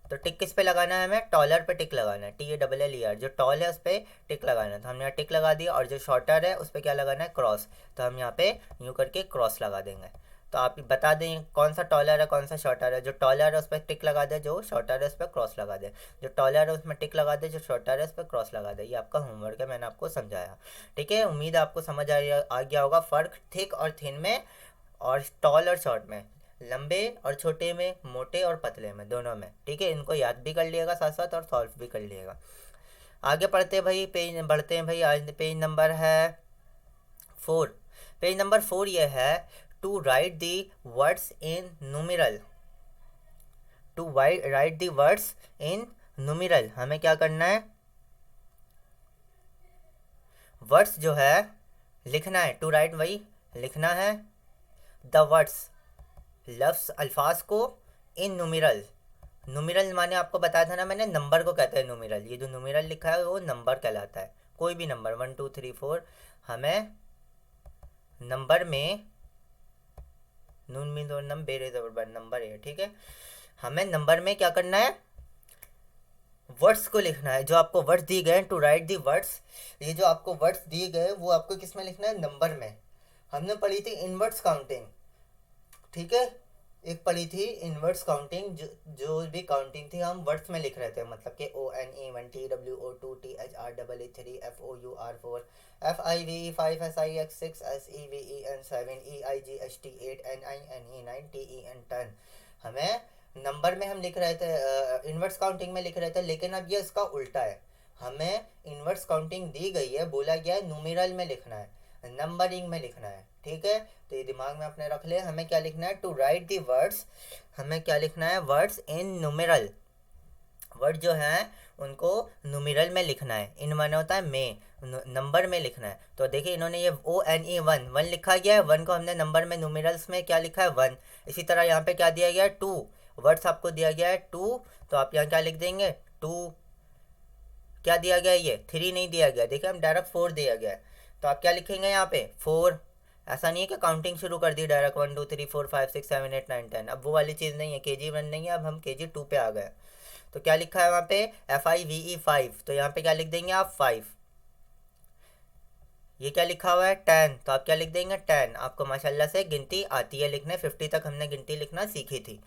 तो टिक किस पे लगाना है, हमें टॉलर पे टिक लगाना है, TALLER, जो टॉल है उस पर टिक लगाना है, तो हमने यहाँ टिक लगा दिया। और जो शॉर्टर है उस पर क्या लगाना है, क्रॉस, तो हम यहाँ पे यूँ करके क्रॉस लगा देंगे। तो आप बता दें कौन सा टॉलर है कौन सा शॉर्टर है, जो टॉलर है उस पर टिक लगा दे, जो शॉर्टर है उस पर क्रॉस लगा दे, जो टॉलर है उसमें टिक लगा दे, जो शॉर्टर है उस पर क्रॉस लगा दे। ये आपका होमवर्क है, मैंने आपको समझाया, ठीक है। उम्मीद है आपको समझ आ गया होगा फ़र्क थिक और थिन में, और टॉल और शॉर्ट में, लंबे और छोटे में, मोटे और पतले में, दोनों में, ठीक है। इनको याद भी कर लिएगा साथ साथ और सॉल्व भी कर लिएगा। आगे पढ़ते हैं भाई, पेज बढ़ते हैं भाई। आज पेज नंबर है 4। पेज नंबर 4 ये है, to write the words in numeral. To write the words in numeral, हमें क्या करना है, वर्ड्स जो है लिखना है, टू राइट वही लिखना है, द वर्ड्स लफ्स अल्फाज को, इन न्यूमेरल। न्यूमेरल माने आपको बताया था ना मैंने, नंबर को कहते हैं न्यूमेरल। ये जो न्यूमेरल लिखा है वो नंबर कहलाता है, कोई भी नंबर 1 2 3 4, हमें नंबर में, नून मीन और नम बेरे नंबर है, ठीक है। हमें नंबर में क्या करना है, वर्ड्स को लिखना है। जो आपको वर्ड्स दिए गए हैं, टू राइट दी वर्ड्स, ये जो आपको वर्ड्स दिए गए वो आपको किस में लिखना है, नंबर में। हमने पढ़ी थी इनवर्ड्स काउंटिंग, ठीक है, एक पढ़ी थी इनवर्ड्स काउंटिंग, जो भी काउंटिंग थी हम वर्ड्स में लिख रहे थे, मतलब कि ONE 1 TWO 2 THREE 3 FOUR 4 FIVE 5 SIX 6 SEVEN 7 EIGHT 8 NINE 9 TEN 10। हमें नंबर में हम लिख रहे थे, इनवर्ड्स काउंटिंग में लिख रहे थे, लेकिन अब ये इसका उल्टा है। हमें इनवर्ड्स काउंटिंग दी गई है, बोला गया है न्यूमेरल में लिखना है, नंबरिंग में लिखना है, ठीक है। तो ये दिमाग में अपने रख ले, हमें क्या लिखना है, टू राइट दी वर्ड्स, हमें क्या लिखना है, वर्ड्स इन न्यूमेरल। वर्ड जो हैं उनको न्यूमेरल में लिखना है, इन माने होता है में, नंबर में लिखना है। तो देखिए इन्होंने ये ONE 1 लिखा गया है, 1 को हमने नंबर में न्यूमेरल्स में क्या लिखा है, 1। इसी तरह यहाँ पे क्या दिया गया है, 2 वर्ड्स आपको दिया गया है 2, तो आप यहाँ क्या लिख देंगे, 2 क्या दिया गया है, ये 3 नहीं दिया गया, देखिए हम डायरेक्ट 4 दिया गया है, तो आप क्या लिखेंगे यहाँ पे 4। ऐसा नहीं है कि काउंटिंग शुरू कर दी डायरेक्ट 1 2 3 4 5 6 7 8 9 10, अब वो वाली चीज़ नहीं है, KG1 नहीं है, अब हम KG2 पे आ गए। तो क्या लिखा है वहाँ पे, FIVE 5, तो यहाँ पे क्या लिख देंगे आप 5। ये क्या लिखा हुआ है 10, तो आप क्या लिख देंगे 10। आपको माशाल्लाह से गिनती आती है लिखने, 50 तक हमने गिनती लिखना सीखी थी।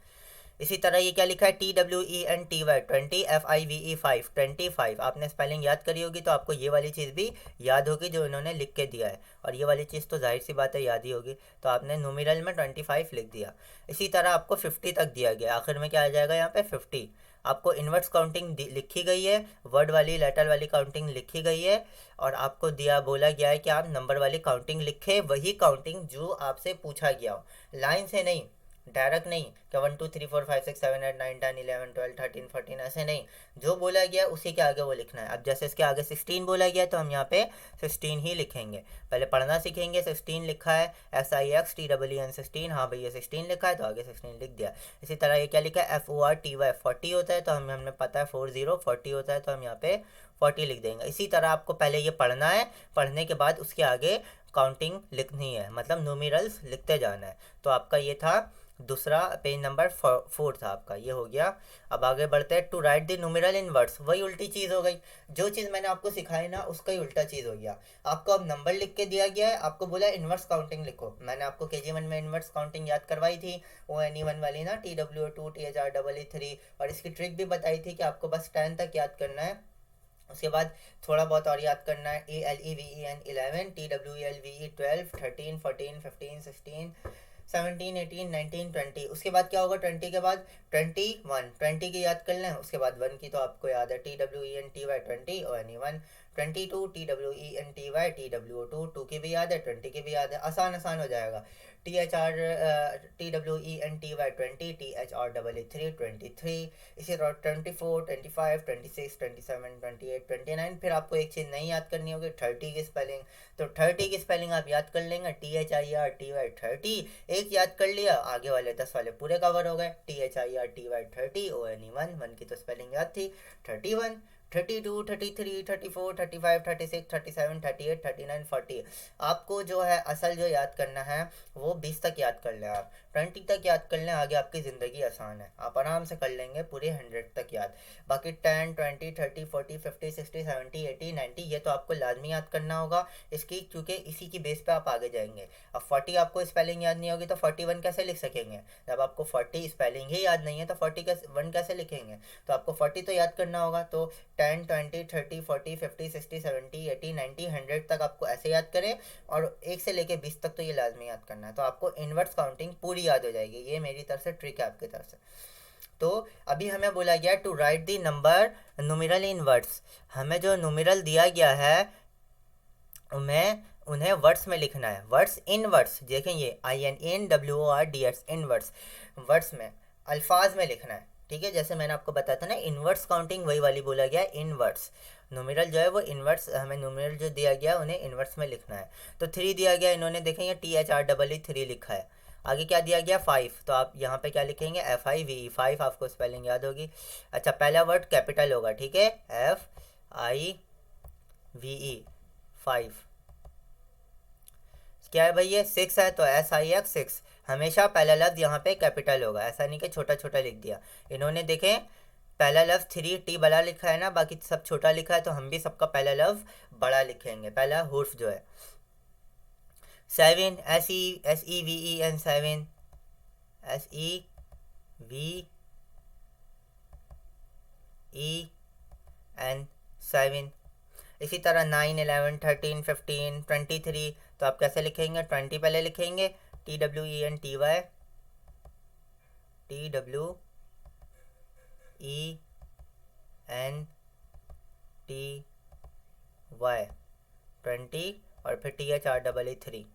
इसी तरह ये क्या लिखा है, TWENTY 20 FIVE 5 25, आपने स्पेलिंग याद करी होगी तो आपको ये वाली चीज़ भी याद होगी जो इन्होंने लिख के दिया है, और ये वाली चीज़ तो जाहिर सी बात है याद ही होगी, तो आपने न्यूमेरल में 25 लिख दिया। इसी तरह आपको 50 तक दिया गया, आखिर में क्या आ जाएगा यहाँ पे 50। आपको इनवर्स काउंटिंग लिखी गई है, वर्ड वाली लेटर वाली काउंटिंग लिखी गई है, और आपको बोला गया है कि आप नंबर वाली काउंटिंग लिखे, वही काउंटिंग जो आपसे पूछा गया हो, लाइन से नहीं, डायरेक्ट नहीं कि 1 2 3 4 5 6 7 8 9 10 11 12 13 14, ऐसे नहीं, जो बोला गया उसी के आगे वो लिखना है। अब जैसे इसके आगे 16 बोला गया तो हम यहाँ पे 16 ही लिखेंगे, पहले पढ़ना सीखेंगे। 16 लिखा है SIXTEEN 16, हाँ भैया 16 लिखा है तो आगे 16 लिख दिया। इसी तरह ये क्या लिखा है FORTY 40 होता है, तो हमने पता है 40 होता है, तो हम यहाँ पे 40 लिख देंगे। इसी तरह आपको पहले ये पढ़ना है, पढ़ने के बाद उसके आगे काउंटिंग लिखनी है, मतलब न्यूमेरल्स लिखते जाना है। तो आपका ये था दूसरा, पेज नंबर 4 था आपका, ये हो गया। अब आगे बढ़ते हैं, to write the numeral in words, वही उल्टी चीज़ हो गई, जो चीज़ मैंने आपको सिखाई ना उसका ही उल्टा चीज़ हो गया। आपको अब नंबर लिख के दिया गया है, आपको बोला इनवर्स काउंटिंग लिखो। मैंने आपको KG1 में इनवर्स काउंटिंग याद करवाई थी, ONE 1 वाली ना, TWO 2 THREE 3, और इसकी ट्रिक भी बताई थी कि आपको बस 10 तक याद करना है, उसके बाद थोड़ा बहुत और याद करना है। ALEVEN 11, TWELVE 12 13 14 15 16 17 18 19 20, उसके बाद क्या होगा 20 के बाद 21, 20 की याद कर लें, उसके बाद 1 की तो आपको याद है TWENTY 20, ONE 1 22 TWENTY, TWO 2 की भी याद है, 20 की भी याद है, आसान आसान हो जाएगा। THR TWENTY 20, THREE 23, इसी तरह 24 25 26 27 28 29। फिर आपको एक चीज़ नहीं याद करनी होगी, 30 की स्पेलिंग। तो 30 की स्पेलिंग आप याद कर लेंगे, THIRTY 30, एक याद कर लिया, आगे वाले 10 वाले पूरे कवर हो गए। THIRTY 30, ONE 1 की तो स्पेलिंग याद थी, 31 32 33 34 35 36 37 38 39 40। आपको जो है असल जो याद करना है वो 20 तक याद कर लें, आप 20 तक याद कर लें, आगे आपकी ज़िंदगी आसान है, आप आराम से कर लेंगे पूरे 100 तक याद। बाकी 10 20 30 40 50 60 70 80 90 ये तो आपको लाजमी याद करना होगा इसकी, क्योंकि इसी की बेस पे आप आगे जाएंगे। अब 40 आपको स्पेलिंग याद नहीं होगी तो 41 कैसे लिख सकेंगे, जब आपको 40 स्पेलिंग ही याद नहीं है तो 41 कैसे लिखेंगे। तो आपको 40 तो याद करना होगा, तो 10 20 30 40 50 60 70 80 90 100 तक आपको ऐसे याद करें, और 1 से लेके 20 तक तो ये लाजमी याद करना है, तो आपको इनवर्स काउंटिंग पूरी याद हो जाएगी। ये मेरी तरफ से ट्रिक है आपकी तरफ से। तो अभी हमें बोला गया to write the number numeral in words, हमें जो न्यूमेरल दिया गया है उन्हें वर्ड्स में लिखना है, वर्ड्स इन वर्ड्स, देखें ये INWORDS इन वर्ड्स, वर्ड्स में अल्फाज में लिखना है, ठीक है। जैसे मैंने आपको बताया था ना इनवर्स काउंटिंग, वही वाली बोला गया इन वर्ड्स, न्यूमेरल जो है वो इनवर्स, हमें न्यूमेरल जो दिया गया उन्हें इनवर्स में लिखना है। तो 3 दिया गया, इन्होंने देखें ये THREE 3 लिखा है। आगे क्या दिया गया 5, तो आप यहाँ पे क्या लिखेंगे FIVE 5, आपको स्पेलिंग याद होगी। अच्छा पहला वर्ड कैपिटल होगा, ठीक है, FIVE 5। क्या है भाई ये 6 है, तो SIX 6, हमेशा पहला लफ्ज़ यहाँ पे कैपिटल होगा, ऐसा नहीं कि छोटा छोटा लिख दिया। इन्होंने देखें पहला लफ्ज़ 3T बड़ा लिखा है ना, बाकी सब छोटा लिखा है, तो हम भी सबका पहला लफ्ज़ बड़ा लिखेंगे, पहला हुर्फ जो है। 7 SEVEN 7, SEVEN 7। इसी तरह 9 11 13 15 23, तो आप कैसे लिखेंगे, 20 पहले लिखेंगे, TWENTY TWENTY 20, और फिर THREE 3।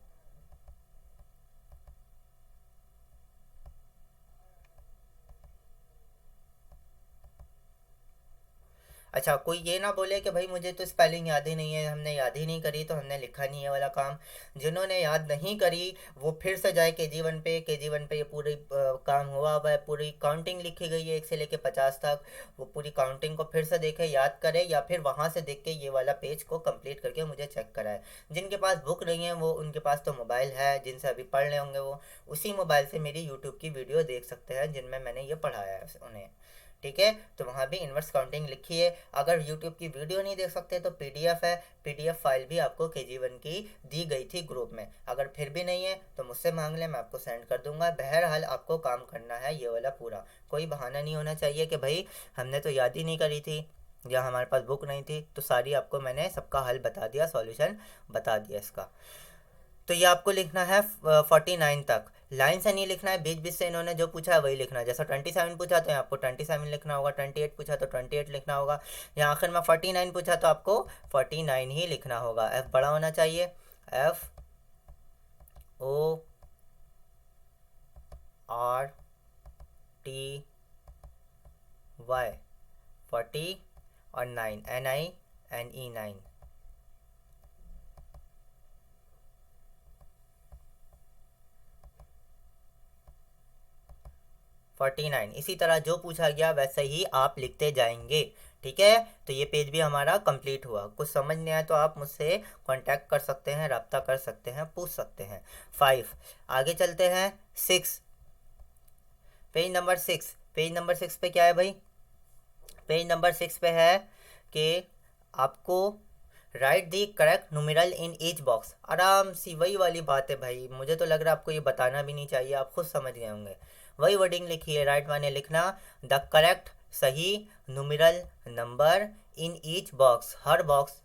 अच्छा कोई ये ना बोले कि भाई मुझे तो स्पेलिंग याद ही नहीं है, हमने याद ही नहीं करी तो हमने लिखा नहीं है वाला काम। जिन्होंने याद नहीं करी वो फिर से जाए KG1 पे, KG1 पे ये पूरी काम हुआ हुआ है, पूरी काउंटिंग लिखी गई है 1 से लेके 50 तक, वो पूरी काउंटिंग को फिर से देखे, याद करे, या फिर वहाँ से देख के ये वाला पेज को कंप्लीट करके मुझे चेक कराए। जिनके पास बुक नहीं है वो, उनके पास तो मोबाइल है, जिनसे अभी पढ़ रहे होंगे वो उसी मोबाइल से मेरी यूट्यूब की वीडियो देख सकते हैं जिनमें मैंने ये पढ़ाया है उन्हें, ठीक है। तो वहाँ भी इनवर्स काउंटिंग लिखी है। अगर यूट्यूब की वीडियो नहीं देख सकते तो PDF है, PDF फाइल भी आपको KG1 की दी गई थी ग्रुप में, अगर फिर भी नहीं है तो मुझसे मांग लें, मैं आपको सेंड कर दूंगा। बहरहाल आपको काम करना है ये वाला पूरा, कोई बहाना नहीं होना चाहिए कि भाई हमने तो याद ही नहीं करी थी या हमारे पास बुक नहीं थी। तो सारी आपको मैंने सबका हल बता दिया, सॉल्यूशन बता दिया इसका। तो ये आपको लिखना है 49 तक, लाइन से नहीं लिखना है, बीच बीच से इन्होंने जो पूछा है वही लिखना है। जैसा 27 पूछा तो आपको 27 लिखना होगा, 28 पूछा तो 28 लिखना होगा, या आखिर में 49 पूछा तो आपको 49 ही लिखना होगा। F बड़ा होना चाहिए, FORTY 40 और 9 NINE 9। 49 इसी तरह जो पूछा गया वैसे ही आप लिखते जाएंगे, ठीक है। तो ये पेज भी हमारा कंप्लीट हुआ। कुछ समझ नहीं आया तो आप मुझसे कांटेक्ट कर सकते हैं, रब्ता कर सकते हैं, पूछ सकते हैं। 5 आगे चलते हैं। 6 पेज नंबर 6, पेज नंबर 6 पे क्या है भाई, पेज नंबर 6 पे है कि आपको right the correct numeral in each box. आराम सी वही वाली बात है भाई, मुझे तो लग रहा है आपको ये बताना भी नहीं चाहिए, आप खुद समझ गए होंगे। वही वर्डिंग लिखी है, राइट माने लिखना द करेक्ट सही numeral number in each box, her box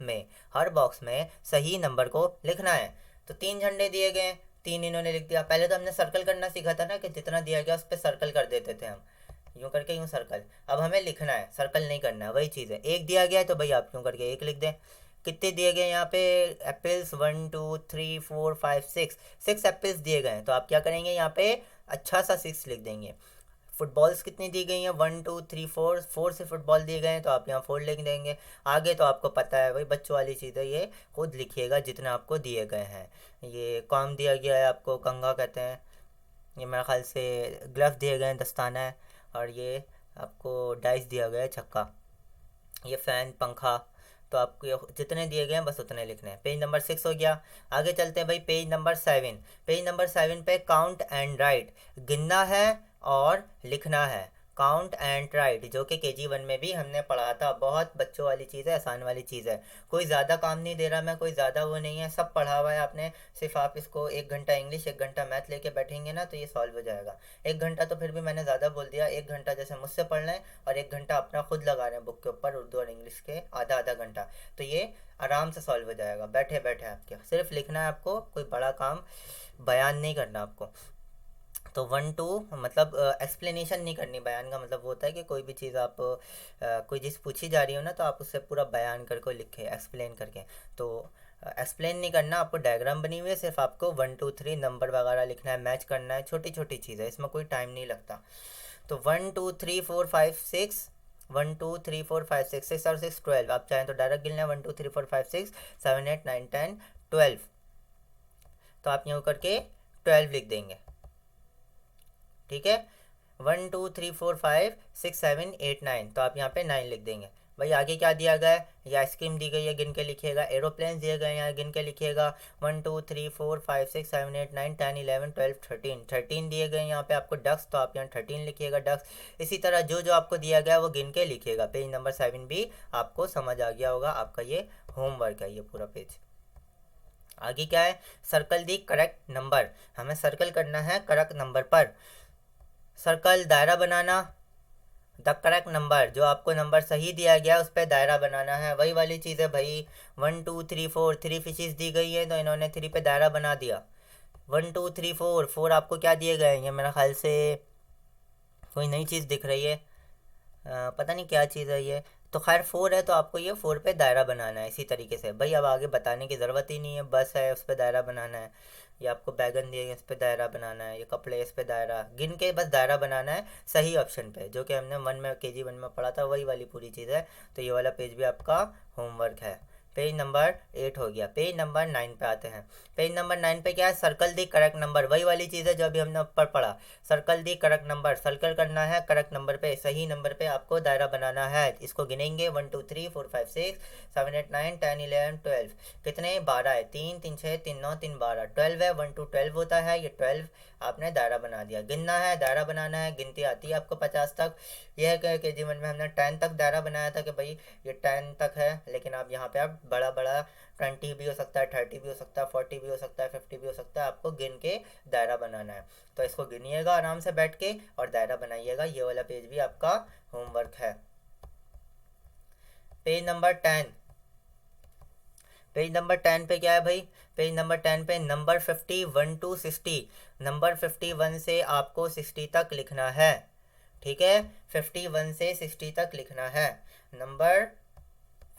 में सही नंबर को लिखना है। तो 3 झंडे दिए गए, 3 इन्होंने लिख दिया। पहले तो हमने सर्कल करना सीखा था ना, कि जितना दिया गया उस पर सर्कल कर देते थे हम, यूँ करके यूँ सर्कल। अब हमें लिखना है, सर्कल नहीं करना है, वही चीज़ है। 1 दिया गया है तो भाई आप यूँ करके 1 लिख दें, कितने दिए गए यहाँ पे एप्पल्स, 1 2 3 4 5 6, 6 एप्पल्स दिए गए हैं। तो आप क्या करेंगे यहाँ पे अच्छा सा 6 लिख देंगे। फुटबॉल्स कितनी दी गई हैं, 1 2 3 4, 4 से फुटबॉल दिए गए हैं तो आप यहाँ 4 लिख देंगे। आगे तो आपको पता है वही बच्चों वाली चीज़ है, ये खुद लिखिएगा जितना आपको दिए गए हैं। ये कॉम दिया गया है आपको, कंघा कहते हैं। ये मेरे ख्याल से ग्लव्स दिए गए हैं, दस्ताना है। और ये आपको डाइस दिया गया है, छक्का। ये फ़ैन, पंखा। तो आपको ये जितने दिए गए हैं बस उतने लिखने हैं। पेज नंबर 6 हो गया। आगे चलते हैं भाई पेज नंबर 7। पेज नंबर 7 पे काउंट एंड राइट, गिनना है और लिखना है। काउंट एंड राइट जो कि KG1 में भी हमने पढ़ा था। बहुत बच्चों वाली चीज़ है, आसान वाली चीज़ है। कोई ज़्यादा काम नहीं दे रहा मैं, कोई ज़्यादा वो नहीं है, सब पढ़ा हुआ है आपने। सिर्फ आप इसको 1 घंटा इंग्लिश 1 घंटा मैथ लेके बैठेंगे ना तो ये सॉल्व हो जाएगा। 1 घंटा तो फिर भी मैंने ज़्यादा बोल दिया। 1 घंटा जैसे मुझसे पढ़ लें और 1 घंटा अपना खुद लगा रहे हैं बुक के ऊपर, उर्दू और इंग्लिश के आधा आधा घंटा, तो ये आराम से सॉल्व हो जाएगा बैठे बैठे आपके। सिर्फ लिखना है आपको, कोई बड़ा काम बयान नहीं करना आपको। तो 1 2 मतलब एक्सप्लेनेशन नहीं करनी। बयान का मतलब वो होता है कि कोई भी चीज़ आप कोई चीज़ पूछी जा रही हो ना तो आप उससे पूरा बयान करके लिखे, एक्सप्लेन करके। तो एक्सप्लेन नहीं करना, आपको डायग्राम बनी हुई है, सिर्फ आपको 1 2 3 नंबर वगैरह लिखना है, मैच करना है। छोटी छोटी चीज़ है, इसमें कोई टाइम नहीं लगता। तो 1 2 3 4 5 6, 1 2 3 4 5 6, 6 और 6 12। आप चाहें तो डायरेक्ट गिनना है 1 2 3 4 5 6 7 8 9 10 12। तो आप यूँ करके 12 लिख देंगे, ठीक है। 1 2 3 4 5 6 7 8 9, तो आप यहाँ पे 9 लिख देंगे। भाई आगे क्या दिया गया है, ये आइसक्रीम दी गई है, गिन के लिखिएगा। एरोप्लेन दिए गए हैं, यहाँ गिन के लिखिएगा। 1 2 3 4 5 6 7 8 9 10 11 12 13 दिए गए हैं यहाँ पे आपको। डक्स, तो आप यहाँ 13 लिखिएगा, डक्स। इसी तरह जो जो आपको दिया गया है वो गिन के लिखिएगा। पेज नंबर 7 भी आपको समझ आ गया होगा, आपका ये होमवर्क है ये पूरा पेज। आगे क्या है, सर्कल दी करेक्ट नंबर। हमें सर्कल करना है करेक्ट नंबर पर। सर्कल, दायरा बनाना, द करेक्ट नंबर, जो आपको नंबर सही दिया गया उस पर दायरा बनाना है। वही वाली चीज़ है भाई। 1 2 3 4, 3 फिशेज दी गई है तो इन्होंने 3 पे दायरा बना दिया। 1 2 3 4, 4 आपको क्या दिए गए हैं, ये मेरा ख्याल से कोई नई चीज़ दिख रही है, पता नहीं क्या चीज़ है ये। तो खैर 4 है तो आपको ये 4 पे दायरा बनाना है। इसी तरीके से भाई अब आगे बताने की ज़रूरत ही नहीं है, बस है उस पर दायरा बनाना है। ये आपको बैगन दिए गए, इस पर दायरा बनाना है। ये कपड़े, इस पर दायरा, गिन के बस दायरा बनाना है सही ऑप्शन पे, जो कि हमने 1 में पढ़ा था, वही वाली पूरी चीज़ है। तो ये वाला पेज भी आपका होमवर्क है। पेज नंबर 8 हो गया। पेज नंबर 9 पे आते हैं। पेज नंबर 9 पे क्या है, सर्कल दी करेक्ट नंबर। वही वाली चीज़ है जो अभी हमने ऊपर पढ़ा। Circle the correct number, circle करना है करेक्ट नंबर पे, सही नंबर पे आपको दायरा बनाना है। इसको गिनेंगे 1 2 3 4 5 6 7 8 9 10 11 12। कितने, 12 है। 3 3 6 3 9 3 12, 12 है। 1 2 12 होता है, ये 12 आपने दायरा बना दिया। गिनना है, दायरा बनाना है, गिनती आती है आपको 50 तक। यह है कि जीवन में हमने 10 तक दायरा बनाया था कि भाई ये 10 तक है, लेकिन आप यहाँ पे आप बड़ा बड़ा 20 भी हो सकता है, 30 भी हो सकता है, 40 भी हो सकता है, 50 भी हो सकता है। आपको गिन के दायरा बनाना है। तो इसको गिनिएगा आराम से बैठ के और दायरा बनाइएगा। ये वाला पेज भी आपका होमवर्क है। Page number 10। पेज नंबर 10 पे क्या है भाई, पेज नंबर 10 पे नंबर 50 1 to 60। नंबर 51 से आपको 60 तक लिखना है, ठीक है। 51 से 60 तक लिखना है। नंबर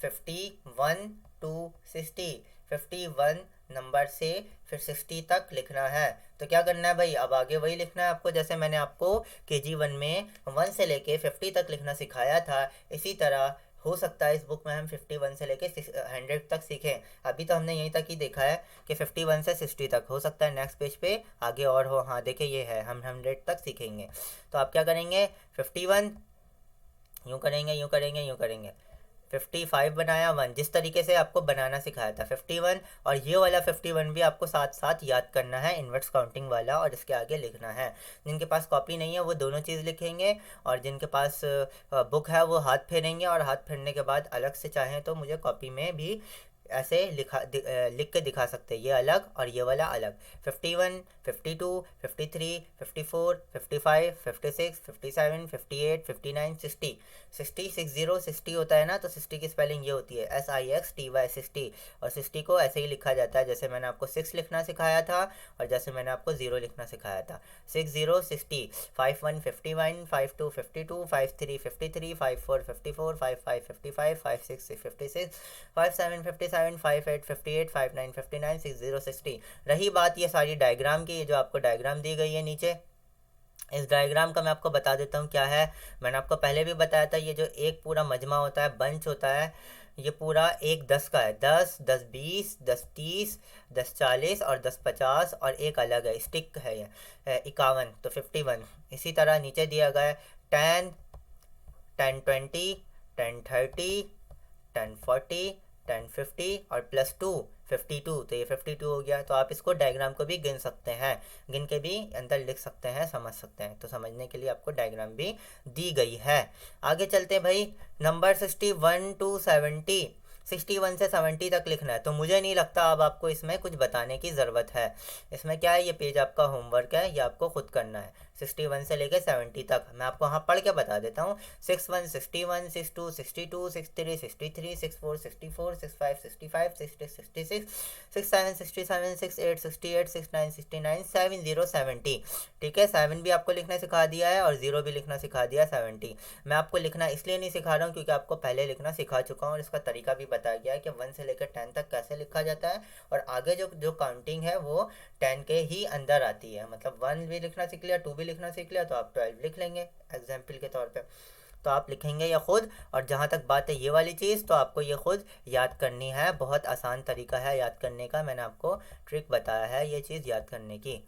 51 to 60, 51 नंबर से फिर 60 तक लिखना है। तो क्या करना है भाई, अब आगे वही लिखना है आपको जैसे मैंने आपको KG1 में 1 से लेके 50 तक लिखना सिखाया था। इसी तरह हो सकता है इस बुक में हम 51 से लेके 100 तक सीखें। अभी तो हमने यहीं तक ही देखा है कि 51 से 60 तक। हो सकता है नेक्स्ट पेज पे आगे और हो। हाँ देखिए ये है, हम 100 तक सीखेंगे। तो आप क्या करेंगे, 51 यूँ करेंगे, यूँ करेंगे, यूँ करेंगे। 55 बनाया 1, जिस तरीके से आपको बनाना सिखाया था 51। और ये वाला 51 भी आपको साथ साथ याद करना है, इन्वर्स काउंटिंग वाला, और इसके आगे लिखना है। जिनके पास कॉपी नहीं है वो दोनों चीज़ लिखेंगे, और जिनके पास बुक है वो हाथ फेरेंगे, और हाथ फेरने के बाद अलग से चाहें तो मुझे कॉपी में भी ऐसे लिख के दिखा सकते हैं, ये अलग और ये वाला अलग। 51, 52, 53, 54, 55, 56, 57, 58, 59, 60। 60 60 60 होता है ना, तो 60 की स्पेलिंग ये होती है SIXTY 60। और 60 को ऐसे ही लिखा जाता है जैसे मैंने आपको 6 लिखना सिखाया था और जैसे मैंने आपको 0 लिखना सिखाया था। 60 60, 51 51, 52 52, 53 53, 54 54, 55 55, 56 56, 57 57, 58 58, 59 59, 60 60। रही बात ये सारी डायग्राम की, ये जो आपको डायग्राम दी गई है नीचे, इस डायग्राम का मैं आपको बता देता हूँ क्या है। मैंने आपको पहले भी बताया था, ये जो एक पूरा मजमा होता है, बंच होता है, ये पूरा एक 10 का है। 10 10 20 10 30 10 40 और 10 50 और एक अलग है स्टिक है ये 51, तो 51। इसी तरह नीचे दिया गया है 10 10 20 10 30 10 40 10 50 और +2 52, तो ये 52 हो गया। तो आप इसको डायग्राम को भी गिन सकते हैं, गिन के भी अंदर लिख सकते हैं, समझ सकते हैं। तो समझने के लिए आपको डायग्राम भी दी गई है। आगे चलते हैं भाई, नंबर 61 to 70, 61 से 70 तक लिखना है। तो मुझे नहीं लगता अब आपको इसमें कुछ बताने की ज़रूरत है। इसमें क्या है, ये पेज आपका होमवर्क है, ये आपको खुद करना है। 61 से लेकर 70 तक मैं आपको हाँ पढ़ के बता देता हूँ। 61 61, 62 62, 63 63, 64 64, 65 65, 66 66, 67 67, 68 68, 69 69, 70 70। ठीक है, 7 भी आपको लिखना सिखा दिया है और 0 भी लिखना सिखा दिया 70। मैं आपको लिखना इसलिए नहीं सिखा रहा हूँ क्योंकि आपको पहले लिखना सिखा चुका हूँ और इसका तरीका भी बताया गया है कि 1 से लेकर 10 तक कैसे लिखा जाता है। और आगे जो जो काउंटिंग है वो 10 के ही अंदर आती है। मतलब 1 भी लिखना सीख लिया, 2 भी लिखना सीख लिया, तो आप 12 लिख लेंगे एग्जाम्पल के तौर पे। तो आप लिखेंगे या खुद। और जहाँ तक बात है ये वाली चीज़, तो आपको ये खुद याद करनी है। बहुत आसान तरीका है याद करने का, मैंने आपको ट्रिक बताया है ये चीज़ याद करने की।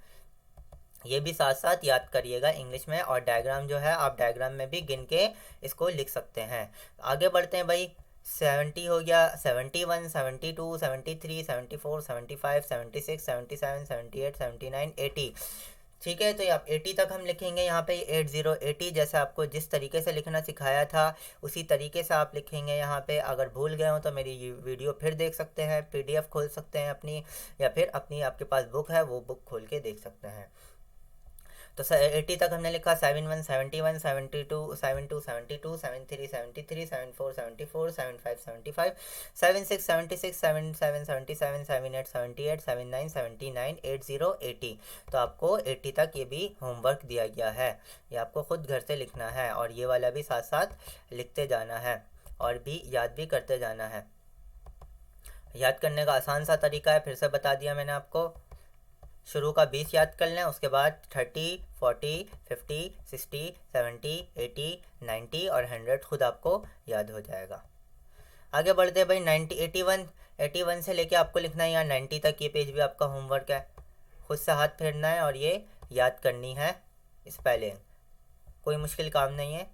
ये भी साथ साथ याद करिएगा इंग्लिश में। और डायग्राम जो है आप डायग्राम में भी गिन के इसको लिख सकते हैं। आगे बढ़ते हैं भाई। 70 हो गया, 71 72 73 74 75 76 77 78 79 80। ठीक है, तो आप 80 तक हम लिखेंगे यहाँ पे 80 80, जैसे आपको जिस तरीके से लिखना सिखाया था उसी तरीके से आप लिखेंगे यहाँ पे। अगर भूल गए हो तो मेरी वीडियो फिर देख सकते हैं, PDF खोल सकते हैं अपनी, या फिर अपनी आपके पास बुक है वो बुक खोल के देख सकते हैं। तो 80 तक हमने लिखा। 71 71, 72 72 72, 73 73, 74 74, 75 75, 76 76, 77 77, 78 78, 79 79, 80 80। तो आपको 80 तक ये भी होमवर्क दिया गया है, ये आपको खुद घर से लिखना है और ये वाला भी साथ साथ लिखते जाना है और भी याद भी करते जाना है। याद करने का आसान सा तरीका है, फिर से बता दिया मैंने आपको। शुरू का 20 याद कर लें, उसके बाद 30 40 50 60 70 80 90 और 100 खुद आपको याद हो जाएगा। आगे बढ़ते हैं भाई 90 81, 81 से लेके आपको लिखना है यहाँ 90 तक। ये पेज भी आपका होमवर्क है, खुद से हाथ फेरना है और ये याद करनी है स्पेलिंग। कोई मुश्किल काम नहीं है,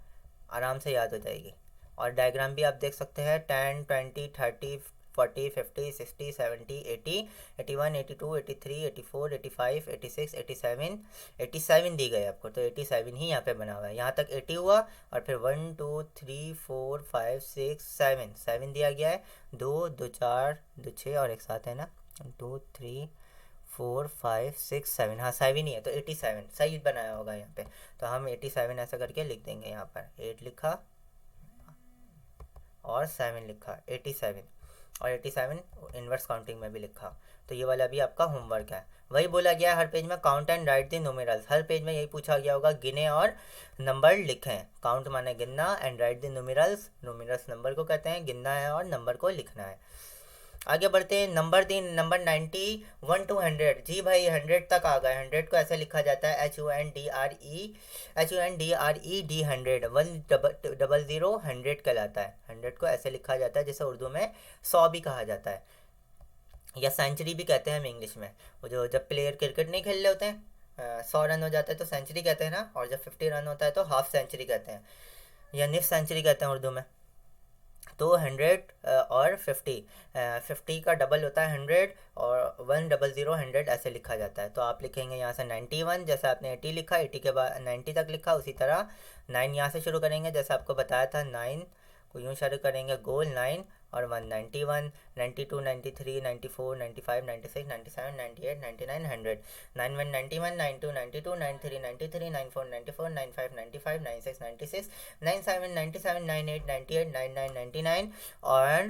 आराम से याद हो जाएगी। और डायग्राम भी आप देख सकते हैं 10 20 30 40 50 60 70 80 81 82 83 84 85 86 87 87 दी गई आपको, तो 87 ही यहाँ पे बना हुआ है। यहाँ तक 80 हुआ और फिर 1 2 3 4 5 6 7 7 दिया गया है। 2 2 4 2 6 और एक साथ है ना 2 3 4 5 6 7, हाँ 7 ही है, तो 87 सही बनाया होगा यहाँ पे। तो हम 87 ऐसा करके लिख देंगे। यहाँ पर 8 लिखा और 7 लिखा, 87 और 87 इन्वर्स काउंटिंग में भी लिखा। तो ये वाला भी आपका होमवर्क है। वही बोला गया हर पेज में, count and right the numerals. Her page में यही पूछा गया होगा, गिने और नंबर लिखें। काउंट माने गिनना and right the numerals, numerals number को कहते हैं, गिनना है और नंबर को लिखना है। आगे बढ़ते हैं नंबर 3, नंबर 91 to 100। जी भाई 100 तक आ गए। 100 को ऐसे लिखा जाता है HUNDRE 100, 100 100 कहलाता है। 100 को ऐसे लिखा जाता है जैसे उर्दू में 100 भी कहा जाता है, या सेंचुरी भी कहते हैं हम इंग्लिश में। वो जो जब प्लेयर क्रिकेट नहीं खेल रहे होते हैं 100 रन हो जाता है तो सेंचुरी कहते हैं ना, और जब 50 रन होता है तो हाफ सेंचुरी कहते हैं, या निफ सेंचुरी कहते हैं उर्दू में। तो 100 और 50 का डबल होता है 100 और 100 100 ऐसे लिखा जाता है। तो आप लिखेंगे यहाँ से 91, जैसे आपने 80 लिखा, 80 के बाद 90 तक लिखा। उसी तरह 9 यहाँ से शुरू करेंगे, जैसे आपको बताया था 9 यूँ शुरू करेंगे गोल 9 और 1 91 92 93 94 95 96 97 98 99 100 91 91 92 92 93 93 94 94 95 95 96 96 97 97 98 98 99 99 और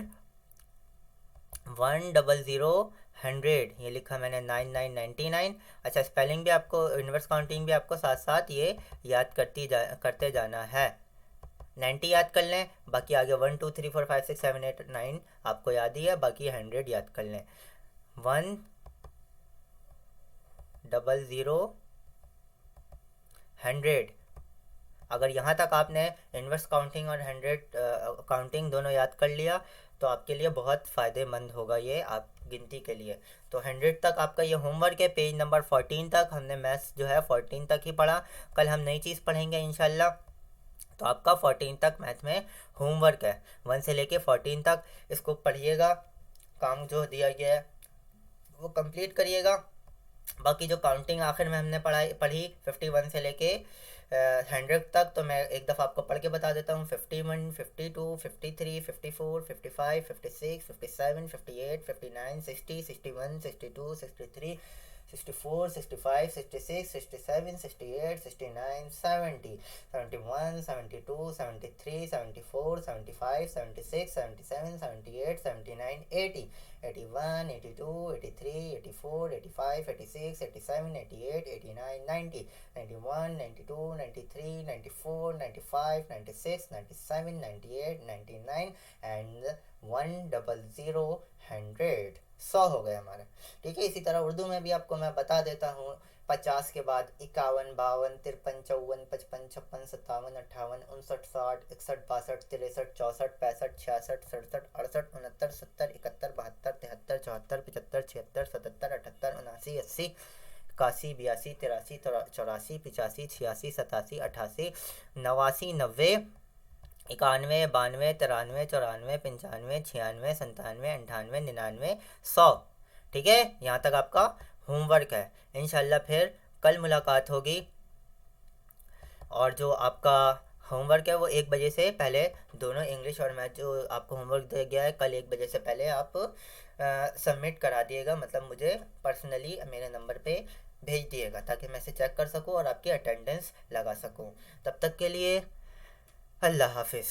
100 100 ये लिखा मैंने 9999। अच्छा, स्पेलिंग भी आपको, इन्वर्स काउंटिंग भी आपको साथ साथ ये याद करते जाना है। 90 याद कर लें, बाकी आगे 1 2 3 4 5 6 7 8 9 आपको याद ही है, बाकी 100 याद कर लें। 100 100। अगर यहाँ तक आपने इन्वर्स काउंटिंग और 100 काउंटिंग दोनों याद कर लिया तो आपके लिए बहुत फ़ायदेमंद होगा ये आप गिनती के लिए। तो 100 तक आपका ये होमवर्क है। पेज नंबर 14 तक हमने मैथ्स जो है 14 तक ही पढ़ा। कल हम नई चीज़ पढ़ेंगे इंशाल्लाह। तो आपका 14 तक मैथ में होमवर्क है, 1 से लेके 14 तक। इसको पढ़िएगा, काम जो दिया गया है वो कंप्लीट करिएगा। बाकी जो काउंटिंग आखिर में हमने पढ़ी 51 से लेके 100 तक, तो मैं एक दफ़ा आपको पढ़ के बता देता हूँ। 51 52 53 54 55 56 57 58 59 60 61 62 63 64 65 66 67 68 69 70 71 72 73 74 75 76 77 78 79 80 81 82 83 84 85 86 87 88 89 90 91 92 93 94 95 96 97 98 99 एंड 100 100 100 हो गए हमारे। ठीक है, इसी तरह उर्दू में भी आपको मैं बता देता हूँ। 50 के बाद 51 52 53 54 55 56 57 58 59 60 61 62 63 64 65 66 67 68 69 70 71 72 73 74 75 76 77 78 79 80 81 82 83 84 85 86 87 88 89 90 91 92 93 94 95 96 97 98 99 100। ठीक है, यहाँ तक आपका होमवर्क है। इंशाल्लाह फिर कल मुलाकात होगी। और जो आपका होमवर्क है वो 1 बजे से पहले, दोनों इंग्लिश और मैथ जो आपको होमवर्क दिया गया है, कल 1 बजे से पहले आप सबमिट करा दिएगा। मतलब मुझे पर्सनली मेरे नंबर पे भेज दिएगा ताकि मैं इसे चेक कर सकूँ और आपकी अटेंडेंस लगा सकूँ। तब तक के लिए अल्लाह हाफिज़।